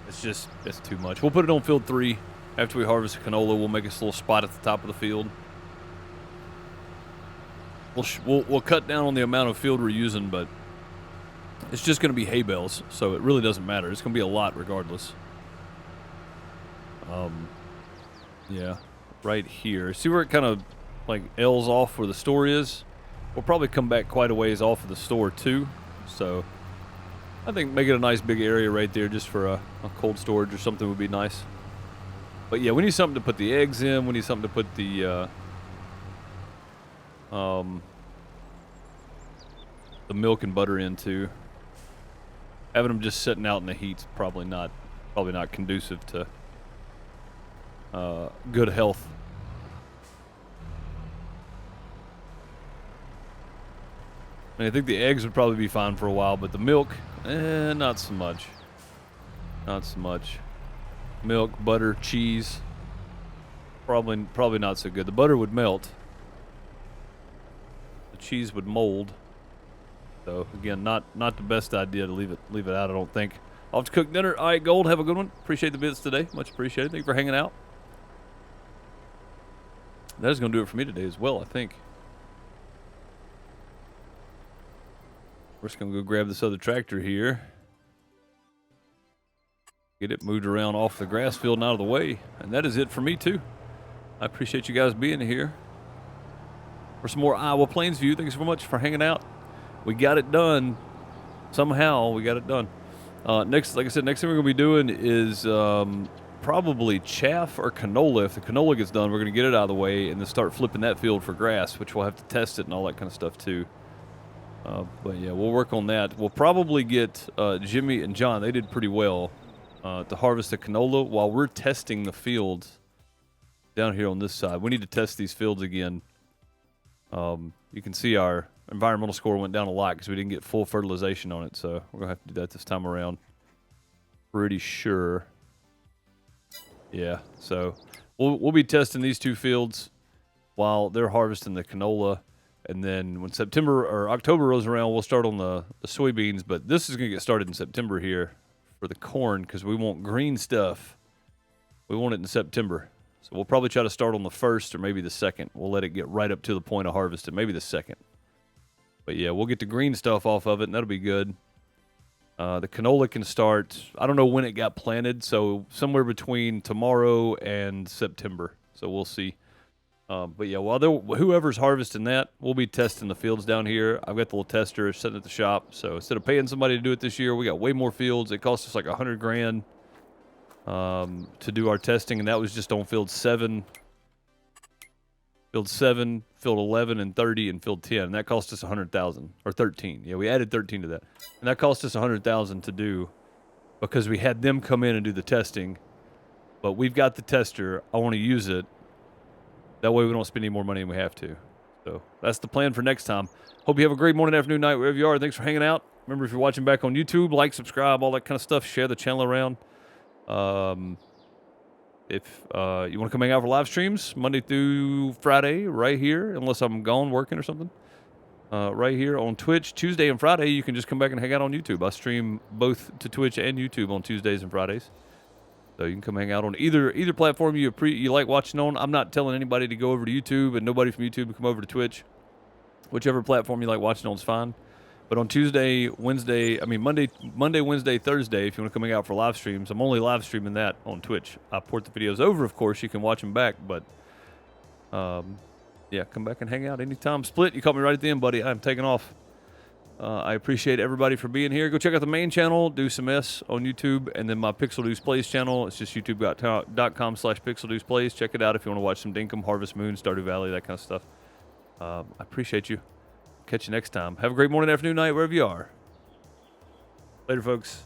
It's too much. We'll put it on field 3. After we harvest the canola, we'll make us a little spot at the top of the field. We'll cut down on the amount of field we're using, but it's just going to be hay bales, so it really doesn't matter. It's going to be a lot regardless. Yeah, right here. See where it kind of like L's off where the store is? We'll probably come back quite a ways off of the store too. So I think make it a nice big area right there just for a cold storage or something would be nice. But yeah, we need something to put the eggs in. We need something to put the milk and butter into. Having them just sitting out in the heat's probably not conducive to good health. I mean, I think the eggs would probably be fine for a while, but the milk, not so much. Not so much. Milk, butter, cheese, probably not so good. The butter would melt. The cheese would mold. So again, not the best idea to leave it out, I don't think. Off to cook dinner. All right, Gold, have a good one. Appreciate the bits today. Much appreciated. Thank you for hanging out. That is going to do it for me today as well, I think. We're just going to go grab this other tractor here. Get it moved around off the grass field and out of the way. And that is it for me, too. I appreciate you guys being here. For some more Iowa Plains View, thanks so much for hanging out. We got it done. Somehow, we got it done. Next, like I said, next thing we're going to be doing is probably chaff or canola. If the canola gets done, we're going to get it out of the way and then start flipping that field for grass, which we'll have to test it and all that kind of stuff, too. But, yeah, we'll work on that. We'll probably get Jimmy and John. They did pretty well to harvest the canola while we're testing the fields down here on this side. We need to test these fields again. You can see our environmental score went down a lot because we didn't get full fertilization on it, so we're going to have to do that this time around. Pretty sure. Yeah, so we'll be testing these 2 fields while they're harvesting the canola, and then when September or October rolls around, we'll start on the soybeans, but this is going to get started in September here for the corn because we want green stuff. We want it in September. So we'll probably try to start on the 1st or maybe the 2nd. We'll let it get right up to the point of harvest, and maybe the 2nd. But yeah, we'll get the green stuff off of it, and that'll be good. The canola can start, I don't know when it got planted, so somewhere between tomorrow and September. So we'll see. But yeah, while whoever's harvesting that, we'll be testing the fields down here. I've got the little tester sitting at the shop. So instead of paying somebody to do it this year, we got way more fields. It cost us like $100 grand to do our testing, and that was just on field 7. Field 7, field 11, and 30, and field 10. And that cost us $100,000 or 13. Yeah, we added 13 to that, and that cost us $100,000 to do because we had them come in and do the testing. But we've got the tester. I want to use it. That way we don't spend any more money than we have to. So that's the plan for next time. Hope you have a great morning, afternoon, night, wherever you are. Thanks for hanging out. Remember, if you're watching back on YouTube, like, subscribe, all that kind of stuff. Share the channel around. If you want to come hang out for live streams, Monday through Friday, right here, unless I'm gone working or something, right here on Twitch. Tuesday and Friday, you can just come back and hang out on YouTube. I stream both to Twitch and YouTube on Tuesdays and Fridays. So you can come hang out on either platform you like watching on. I'm not telling anybody to go over to YouTube, and nobody from YouTube to come over to Twitch. Whichever platform you like watching on is fine. But on Monday, Wednesday, Thursday, if you want to come hang out for live streams, I'm only live streaming that on Twitch. I port the videos over, of course. You can watch them back, but yeah, come back and hang out anytime. Split, you caught me right at the end, buddy. I'm taking off. I appreciate everybody for being here. Go check out the main channel, Deuce MS on YouTube, and then my PixelDeucePlays channel. It's just youtube.com/PixelDeucePlays. Check it out if you want to watch some Dinkum, Harvest Moon, Stardew Valley, that kind of stuff. I appreciate you. Catch you next time. Have a great morning, afternoon, night, wherever you are. Later, folks.